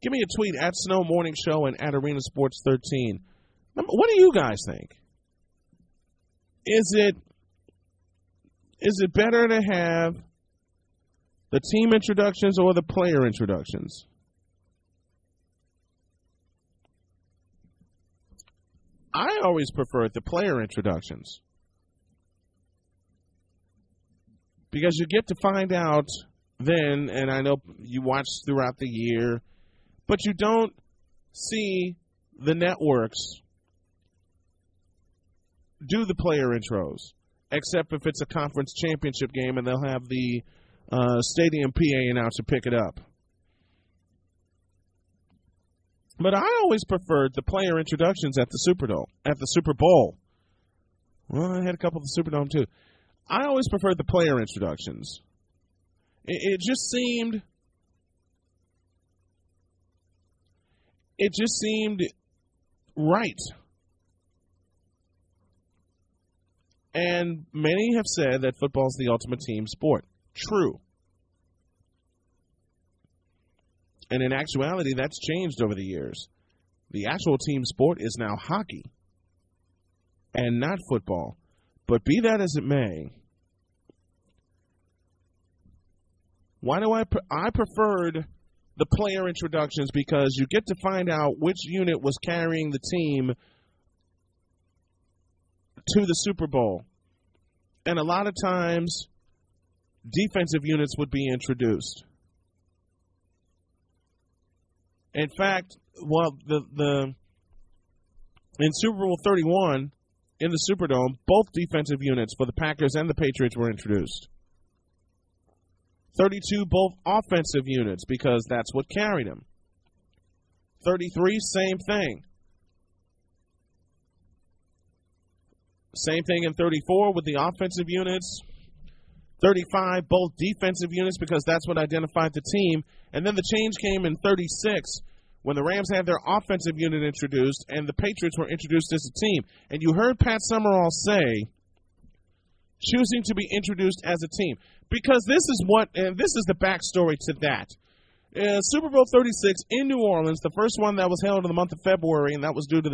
Give me a tweet at Snow Morning Show and at Arena Sports 13. What do you guys think? Is it better to have the team introductions or the player introductions? I always preferred the player introductions because you get to find out then, and I know you watch throughout the year, but you don't see the networks do the player intros, except if it's a conference championship game and they'll have the stadium PA announcer pick it up. But I always preferred the player introductions at the Super Bowl. Well, I had a couple of the Superdome too. I always preferred the player introductions. It just seemed right. And many have said that football is the ultimate team sport. True. And in actuality, that's changed over the years. The actual team sport is now hockey and not football. But be that as it may, why do I preferred the player introductions, because you get to find out which unit was carrying the team to the Super Bowl. And a lot of times, defensive units would be introduced. In fact, in Super Bowl 31, in the Superdome, both defensive units for the Packers and the Patriots were introduced. 32, both offensive units, because that's what carried them. 33, same thing. Same thing in 34 with the offensive units. 35, both defensive units, because that's what identified the team. And then the change came in 36 when the Rams had their offensive unit introduced and the Patriots were introduced as a team. And you heard Pat Summerall say, choosing to be introduced as a team. Because this is the backstory to that. Super Bowl 36 in New Orleans, the first one that was held in the month of February, and that was due to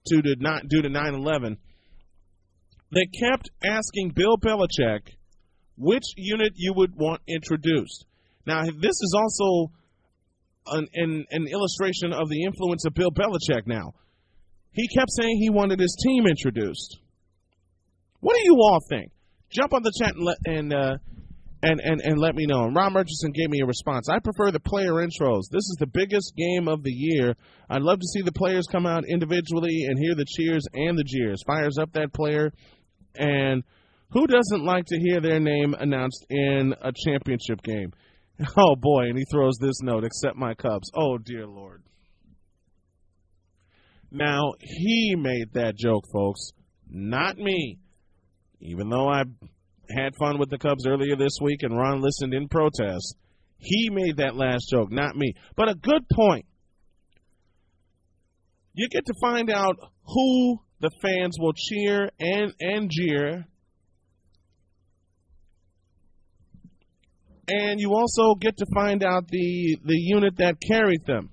9/11. They kept asking Bill Belichick which unit you would want introduced. Now, this is also an illustration of the influence of Bill Belichick now. He kept saying he wanted his team introduced. What do you all think? Jump on the chat and let me know. And Ron Murchison gave me a response. I prefer the player intros. This is the biggest game of the year. I'd love to see the players come out individually and hear the cheers and the jeers. Fires up that player. And who doesn't like to hear their name announced in a championship game? Oh, boy, and he throws this note, accept my Cubs. Oh, dear Lord. Now, he made that joke, folks, not me. Even though I had fun with the Cubs earlier this week and Ron listened in protest, he made that last joke, not me. But a good point. You get to find out who the fans will cheer and jeer. And you also get to find out the unit that carried them.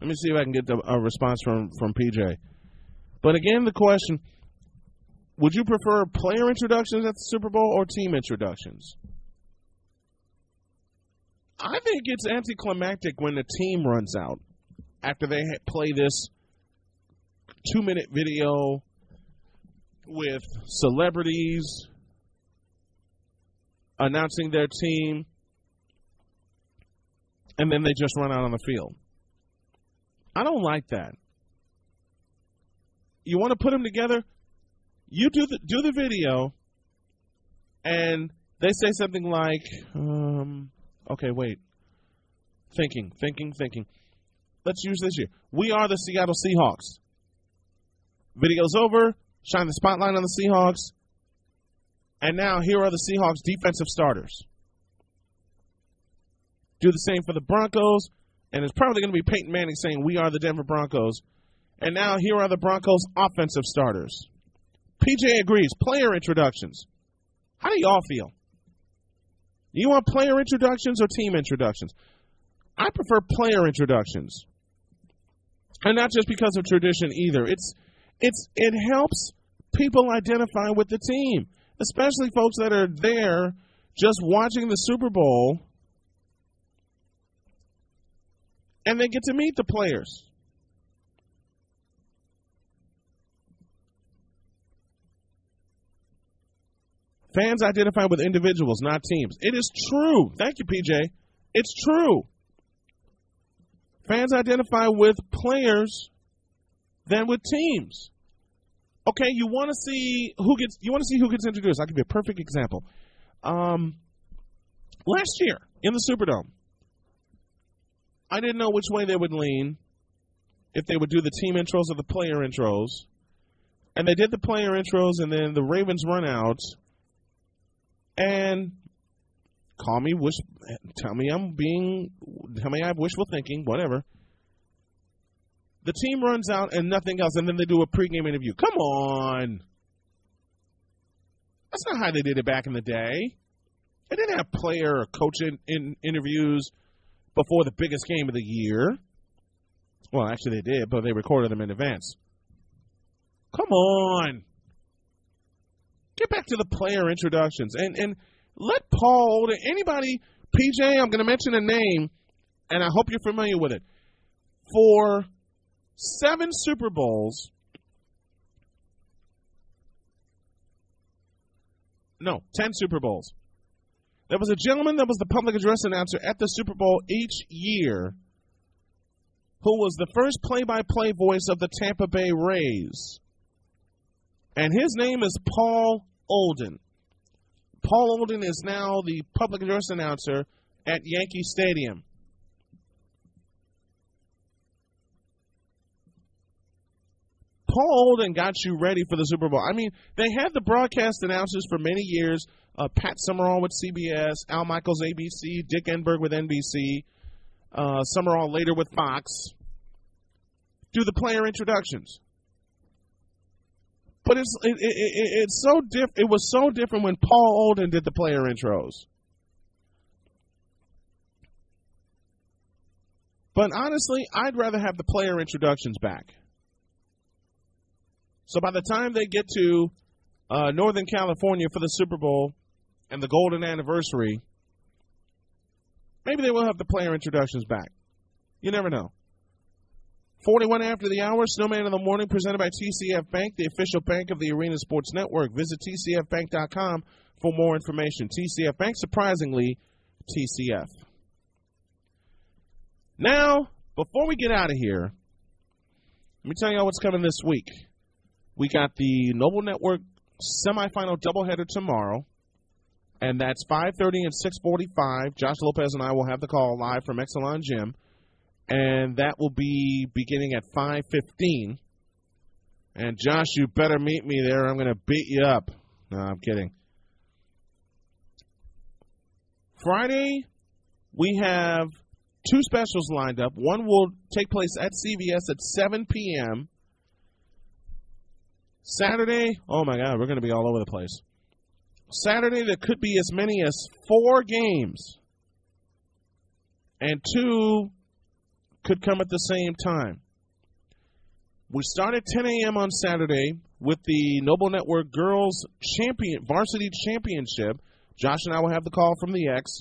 Let me see if I can get a response from PJ. But again, the question, would you prefer player introductions at the Super Bowl or team introductions? I think it's anticlimactic when the team runs out after they play this 2-minute video with celebrities announcing their team, and then they just run out on the field. I don't like that. You want to put them together? You do the video, and they say something like, okay, wait. Thinking. Let's use this here. We are the Seattle Seahawks. Video's over. Shine the spotlight on the Seahawks. And now here are the Seahawks defensive starters. Do the same for the Broncos. And it's probably going to be Peyton Manning saying, we are the Denver Broncos. And now here are the Broncos offensive starters. PJ agrees. Player introductions. How do y'all feel? You want player introductions or team introductions? I prefer player introductions. And not just because of tradition either. It helps people identify with the team, especially folks that are there just watching the Super Bowl, and they get to meet the players. Fans identify with individuals, not teams. It is true. Thank you, PJ. It's true. Fans identify with players than with teams. Okay, you want to see who gets introduced. I'll give you a perfect example. Last year in the Superdome, I didn't know which way they would lean, if they would do the team intros or the player intros. And they did the player intros, and then the Ravens run out. And tell me I have wishful thinking, whatever. the team runs out and nothing else, and then they do a pregame interview. Come on. That's not how they did it back in the day. They didn't have player or coach interviews before the biggest game of the year. Well, actually they did, but they recorded them in advance. Come on. Get back to the player introductions. And let Paul, anybody, PJ, I'm going to mention a name, and I hope you're familiar with it. For 7 Super Bowls, no, 10 Super Bowls, there was a gentleman that was the public address announcer at the Super Bowl each year who was the first play-by-play voice of the Tampa Bay Rays. And his name is Paul Olden. Paul Olden is now the public address announcer at Yankee Stadium. Paul Olden got you ready for the Super Bowl. I mean, they had the broadcast announcers for many years. Pat Summerall with CBS, Al Michaels ABC, Dick Enberg with NBC, Summerall later with Fox. Do the player introductions. But it's so different. It was so different when Paul Olden did the player intros. But honestly, I'd rather have the player introductions back. So by the time they get to Northern California for the Super Bowl and the golden anniversary, maybe they will have the player introductions back. You never know. 41 after the hour, Snowman in the Morning, presented by TCF Bank, the official bank of the Arena Sports Network. Visit tcfbank.com for more information. TCF Bank, surprisingly, TCF. Now, before we get out of here, let me tell you all what's coming this week. We got the Noble Network semifinal doubleheader tomorrow, and that's 5:30 and 6:45. Josh Lopez and I will have the call live from Exelon Gym, and that will be beginning at 5:15. And Josh, you better meet me there. I'm going to beat you up. No, I'm kidding. Friday, we have 2 specials lined up. One will take place at CVS at 7 p.m. Saturday, oh my God, we're going to be all over the place. Saturday, there could be as many as 4 games, and 2 could come at the same time. We start at 10 a.m. on Saturday with the Noble Network Girls Varsity Championship. Josh and I will have the call from the X.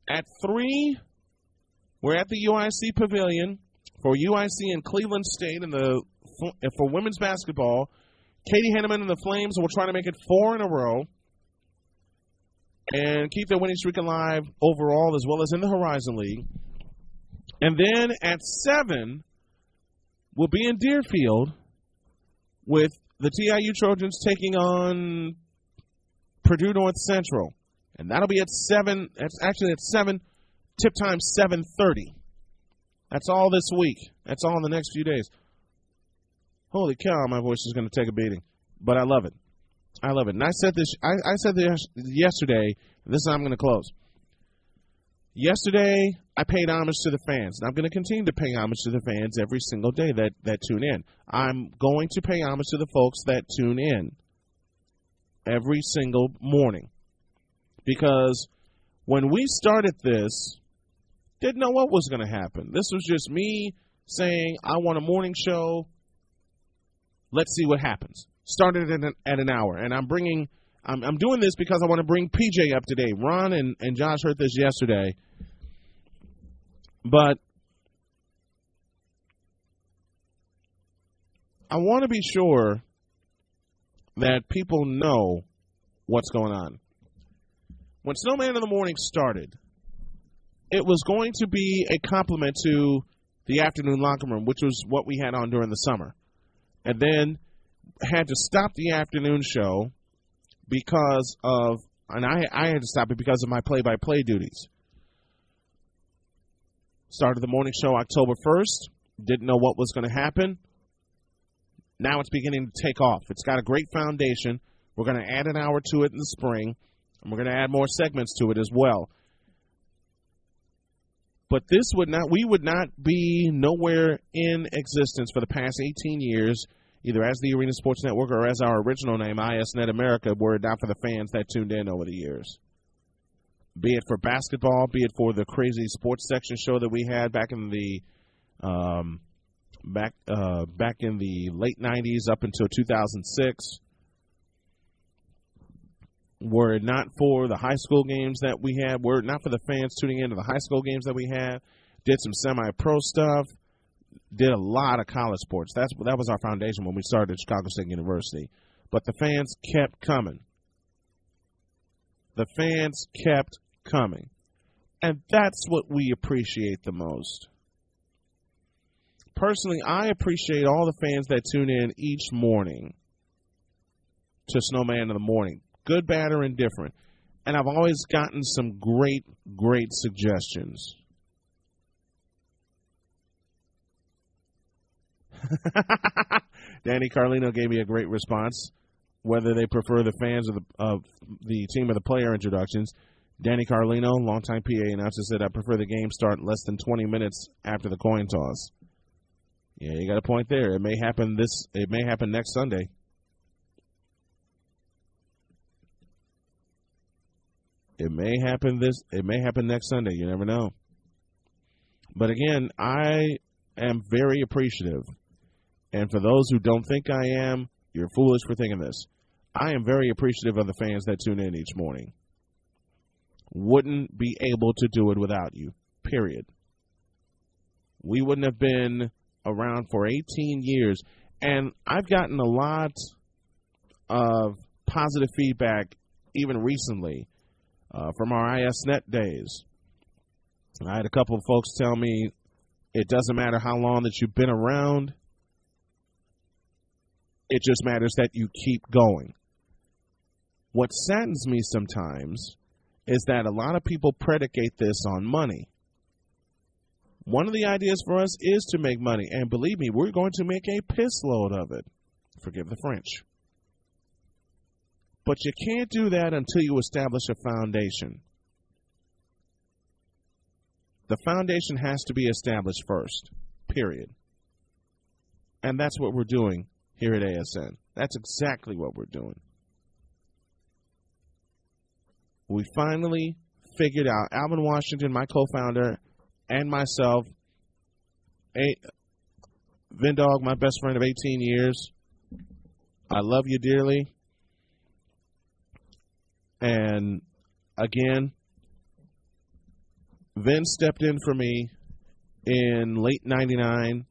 At 3, we're at the UIC Pavilion for UIC and Cleveland State for women's basketball. Katie Henneman and the Flames will try to make it 4 in a row and keep their winning streak alive overall as well as in the Horizon League. And then at 7, we'll be in Deerfield with the TIU Trojans taking on Purdue North Central. And that'll be at 7. That's actually at 7. Tip time 7:30. That's all this week. That's all in the next few days. Holy cow, my voice is going to take a beating. But I love it. I love it. And I said this yesterday, and this is how I'm going to close. Yesterday, I paid homage to the fans, and I'm going to continue to pay homage to the fans every single day that tune in. I'm going to pay homage to the folks that tune in every single morning. Because when we started this, didn't know what was going to happen. This was just me saying, I want a morning show. Let's see what happens. Started at an hour, and I'm doing this because I want to bring PJ up to date. Ron and Josh heard this yesterday, but I want to be sure that people know what's going on. When Snowman in the Morning started, it was going to be a compliment to the afternoon locker room, which was what we had on during the summer. And then had to stop the afternoon show because of, and I had to stop it because of my play-by-play duties. Started the morning show October 1st. Didn't know what was going to happen. Now it's beginning to take off. It's got a great foundation. We're going to add an hour to it in the spring, and we're going to add more segments to it as well. But we would not be nowhere in existence for the past 18 years, either as the Arena Sports Network or as our original name, ISNet America, were it not for the fans that tuned in over the years. Be it for basketball, be it for the crazy sports section show that we had back in the back in the late 90s up until 2006. Were it not for the high school games that we had, were it not for the fans tuning into the high school games that we had, did some semi-pro stuff, did a lot of college sports. That was our foundation when we started at Chicago State University. But the fans kept coming. The fans kept coming. And that's what we appreciate the most. Personally, I appreciate all the fans that tune in each morning to Snowman in the Morning. Good, bad, or indifferent. And I've always gotten some great, great suggestions. Danny Carlino gave me a great response. Whether they prefer the fans of the team or the player introductions. Danny Carlino, longtime PA announcer, said, I prefer the game start less than 20 minutes after the coin toss. Yeah, you got a point there. It may happen next Sunday. It may happen next Sunday. You never know. But again, I am very appreciative. And for those who don't think I am, you're foolish for thinking this. I am very appreciative of the fans that tune in each morning. Wouldn't be able to do it without you. Period. We wouldn't have been around for 18 years. And I've gotten a lot of positive feedback even recently. From our ISNet days. And I had a couple of folks tell me it doesn't matter how long that you've been around. It just matters that you keep going. What saddens me sometimes is that a lot of people predicate this on money. One of the ideas for us is to make money. And believe me, we're going to make a piss load of it. Forgive the French. But you can't do that until you establish a foundation. The foundation has to be established first, period. And that's what we're doing here at ASN. That's exactly what we're doing. We finally figured out, Alvin Washington, my co-founder, and myself, Vindog, my best friend of 18 years, I love you dearly. And again, Vin stepped in for me in late 99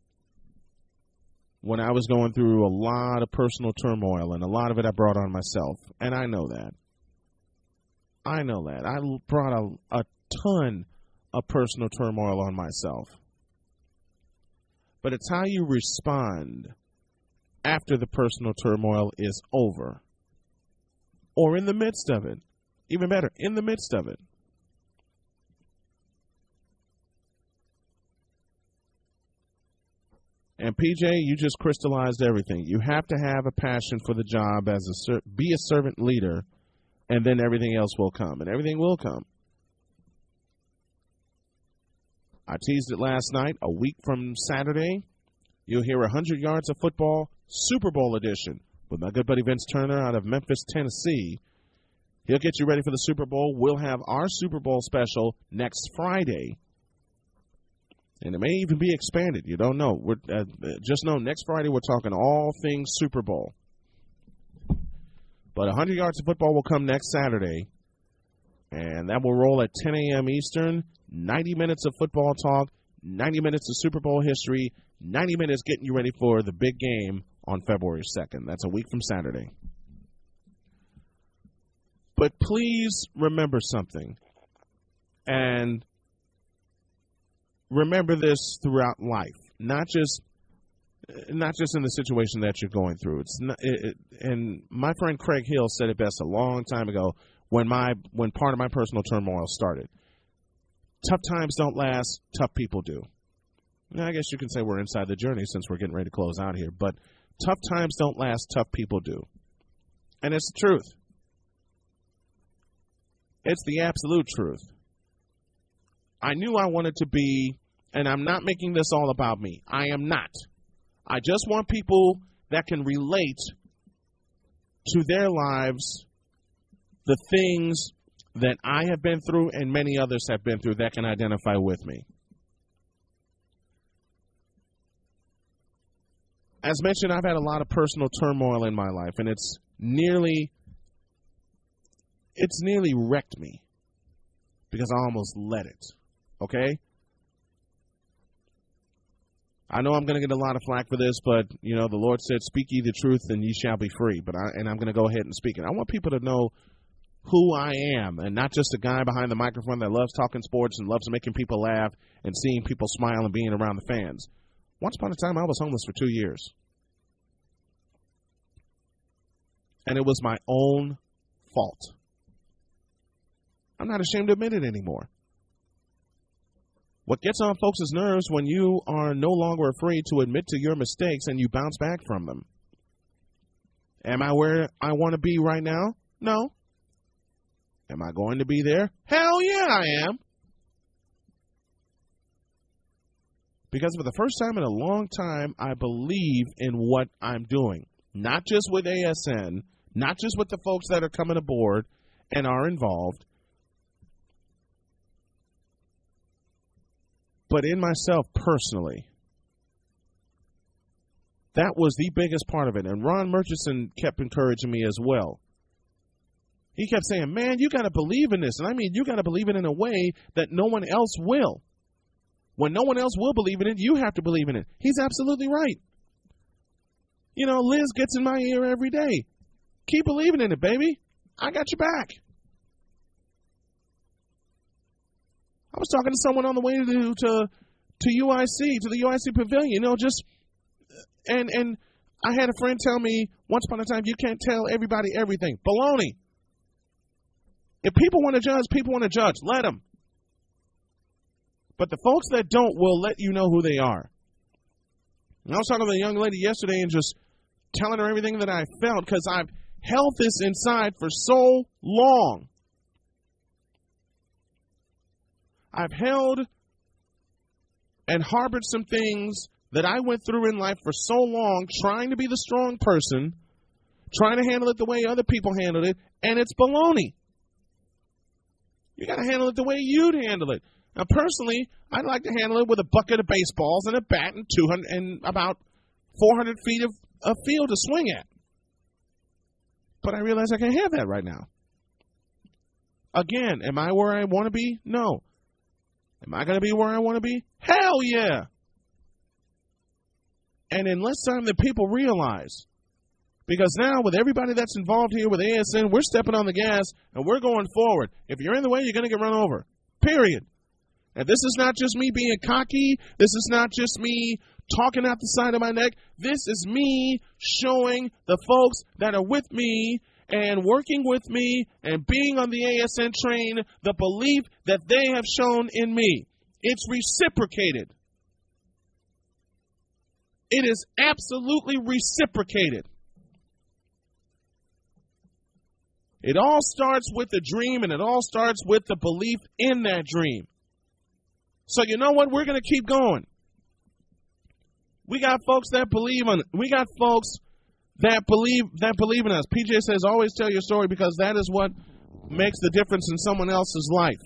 when I was going through a lot of personal turmoil, and a lot of it I brought on myself. And I know that. I brought a ton of personal turmoil on myself. But it's how you respond after the personal turmoil is over. Or in the midst of it. Even better, in the midst of it. And PJ, you just crystallized everything. You have to have a passion for the job, be a servant leader, and then everything else will come. And everything will come. I teased it last night. A week from Saturday, you'll hear 100 Yards of Football, Super Bowl edition, with my good buddy Vince Turner out of Memphis, Tennessee. He'll get you ready for the Super Bowl. We'll have our Super Bowl special next Friday. And it may even be expanded. You don't know. Just know next Friday we're talking all things Super Bowl. But 100 Yards of Football will come next Saturday. And that will roll at 10 a.m. Eastern. 90 minutes of football talk. 90 minutes of Super Bowl history. 90 minutes getting you ready for the big game on February 2nd. That's a week from Saturday. But please remember something. And remember this throughout life. Not just in the situation that you're going through. And my friend Craig Hill said it best a long time ago when part of my personal turmoil started. Tough times don't last, tough people do. Now, I guess you can say we're inside the journey since we're getting ready to close out here, but tough times don't last, tough people do. And it's the truth. It's the absolute truth. I knew I wanted to be, and I'm not making this all about me. I am not. I just want people that can relate to their lives the things that I have been through and many others have been through that can identify with me. As mentioned, I've had a lot of personal turmoil in my life, and it's nearly wrecked me because I almost let it. Okay? I know I'm going to get a lot of flack for this, but, you know, the Lord said, speak ye the truth and ye shall be free. I'm going to go ahead and speak it. I want people to know who I am and not just a guy behind the microphone that loves talking sports and loves making people laugh and seeing people smile and being around the fans. Once upon a time, I was homeless for 2 years. And it was my own fault. I'm not ashamed to admit it anymore. What gets on folks' nerves when you are no longer afraid to admit to your mistakes and you bounce back from them. Am I where I want to be right now? No. Am I going to be there? Hell yeah, I am. Because for the first time in a long time, I believe in what I'm doing. Not just with ASN, not just with the folks that are coming aboard and are involved, but in myself personally. That was the biggest part of it. And Ron Murchison kept encouraging me as well. He kept saying, man, you got to believe in this. And I mean, you got to believe it in a way that no one else will. When no one else will believe in it, you have to believe in it. He's absolutely right. You know, Liz gets in my ear every day. Keep believing in it, baby. I got your back. I was talking to someone on the way to UIC, to the UIC pavilion, you know, and I had a friend tell me once upon a time, you can't tell everybody everything. Baloney. If people want to judge, people want to judge. Let them. But the folks that don't will let you know who they are. And I was talking to a young lady yesterday and just telling her everything that I felt because I've held this inside for so long. I've held and harbored some things that I went through in life for so long, trying to be the strong person, trying to handle it the way other people handled it, and it's baloney. You got to handle it the way you'd handle it. Now, personally, I'd like to handle it with a bucket of baseballs and a bat and 200 and about 400 feet of field to swing at. But I realize I can't have that right now. Again, am I where I want to be? No. Am I going to be where I want to be? Hell yeah. And in less time than people realize. Because now with everybody that's involved here with ASN, we're stepping on the gas and we're going forward. If you're in the way, you're going to get run over. Period. And this is not just me being cocky. This is not just me talking out the side of my neck. This is me showing the folks that are with me and working with me and being on the ASN train the belief that they have shown in me. It's reciprocated. It is absolutely reciprocated. It all starts with a dream, and it all starts with the belief in that dream. So you know what? We're going to keep going. We got folks that believe in it. We got folks that believe in us. PJ says, always tell your story because that is what makes the difference in someone else's life.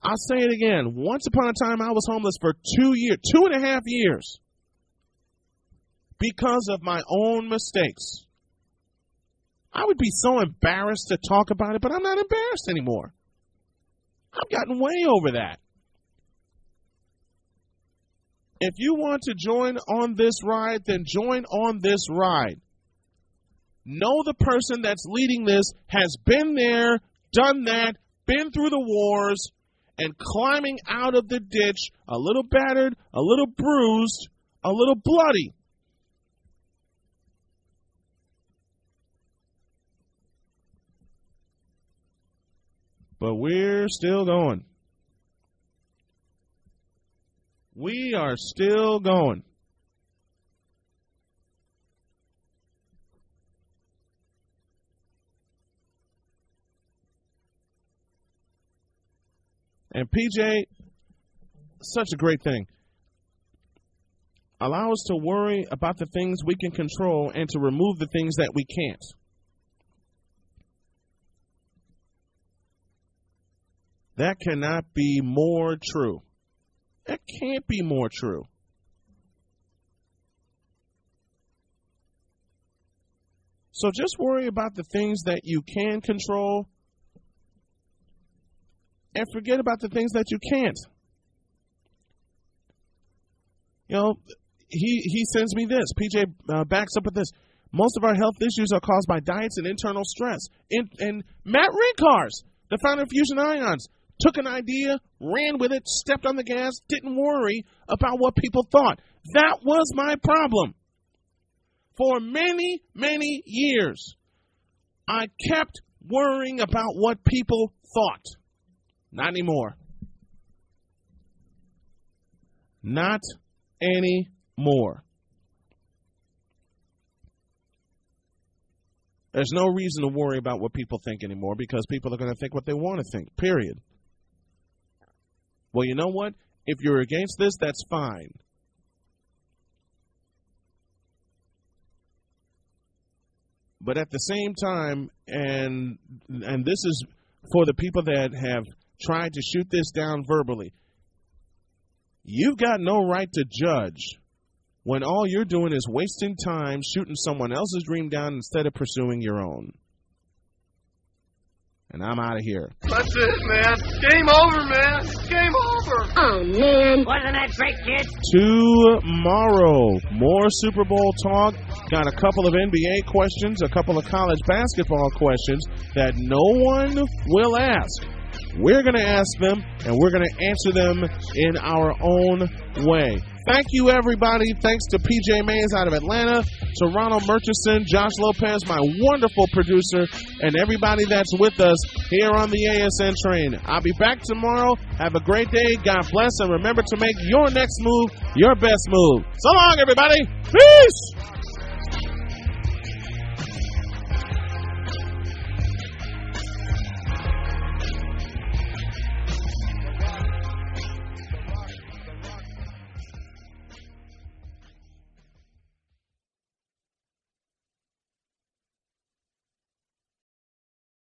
I'll say it again. Once upon a time, I was homeless for 2.5 years because of my own mistakes. I would be so embarrassed to talk about it, but I'm not embarrassed anymore. I've gotten way over that. If you want to join on this ride, then join on this ride. Know the person that's leading this has been there, done that, been through the wars, and climbing out of the ditch a little battered, a little bruised, a little bloody. But we're still going. We are still going. And PJ, such a great thing. Allow us to worry about the things we can control and to remove the things that we can't. That cannot be more true. That can't be more true. So just worry about the things that you can control and forget about the things that you can't. You know, he sends me this. PJ backs up with this. Most of our health issues are caused by diets and internal stress. And Matt Rinkars, the founder of Fusion Ions, took an idea, ran with it, stepped on the gas, didn't worry about what people thought. That was my problem. For many, many years, I kept worrying about what people thought. Not anymore. Not anymore. There's no reason to worry about what people think anymore because people are going to think what they want to think, period. Well, you know what? If you're against this, that's fine. But at the same time, and this is for the people that have tried to shoot this down verbally, you've got no right to judge when all you're doing is wasting time shooting someone else's dream down instead of pursuing your own. And I'm out of here. That's it, man. Game over, man. Game over. Oh, man. Wasn't that great, kids? Tomorrow, more Super Bowl talk. Got a couple of NBA questions, a couple of college basketball questions that no one will ask. We're going to ask them, and we're going to answer them in our own way. Thank you, everybody. Thanks to PJ Mays out of Atlanta, to Ronald Murchison, Josh Lopez, my wonderful producer, and everybody that's with us here on the ASN train. I'll be back tomorrow. Have a great day. God bless, and remember to make your next move your best move. So long, everybody. Peace.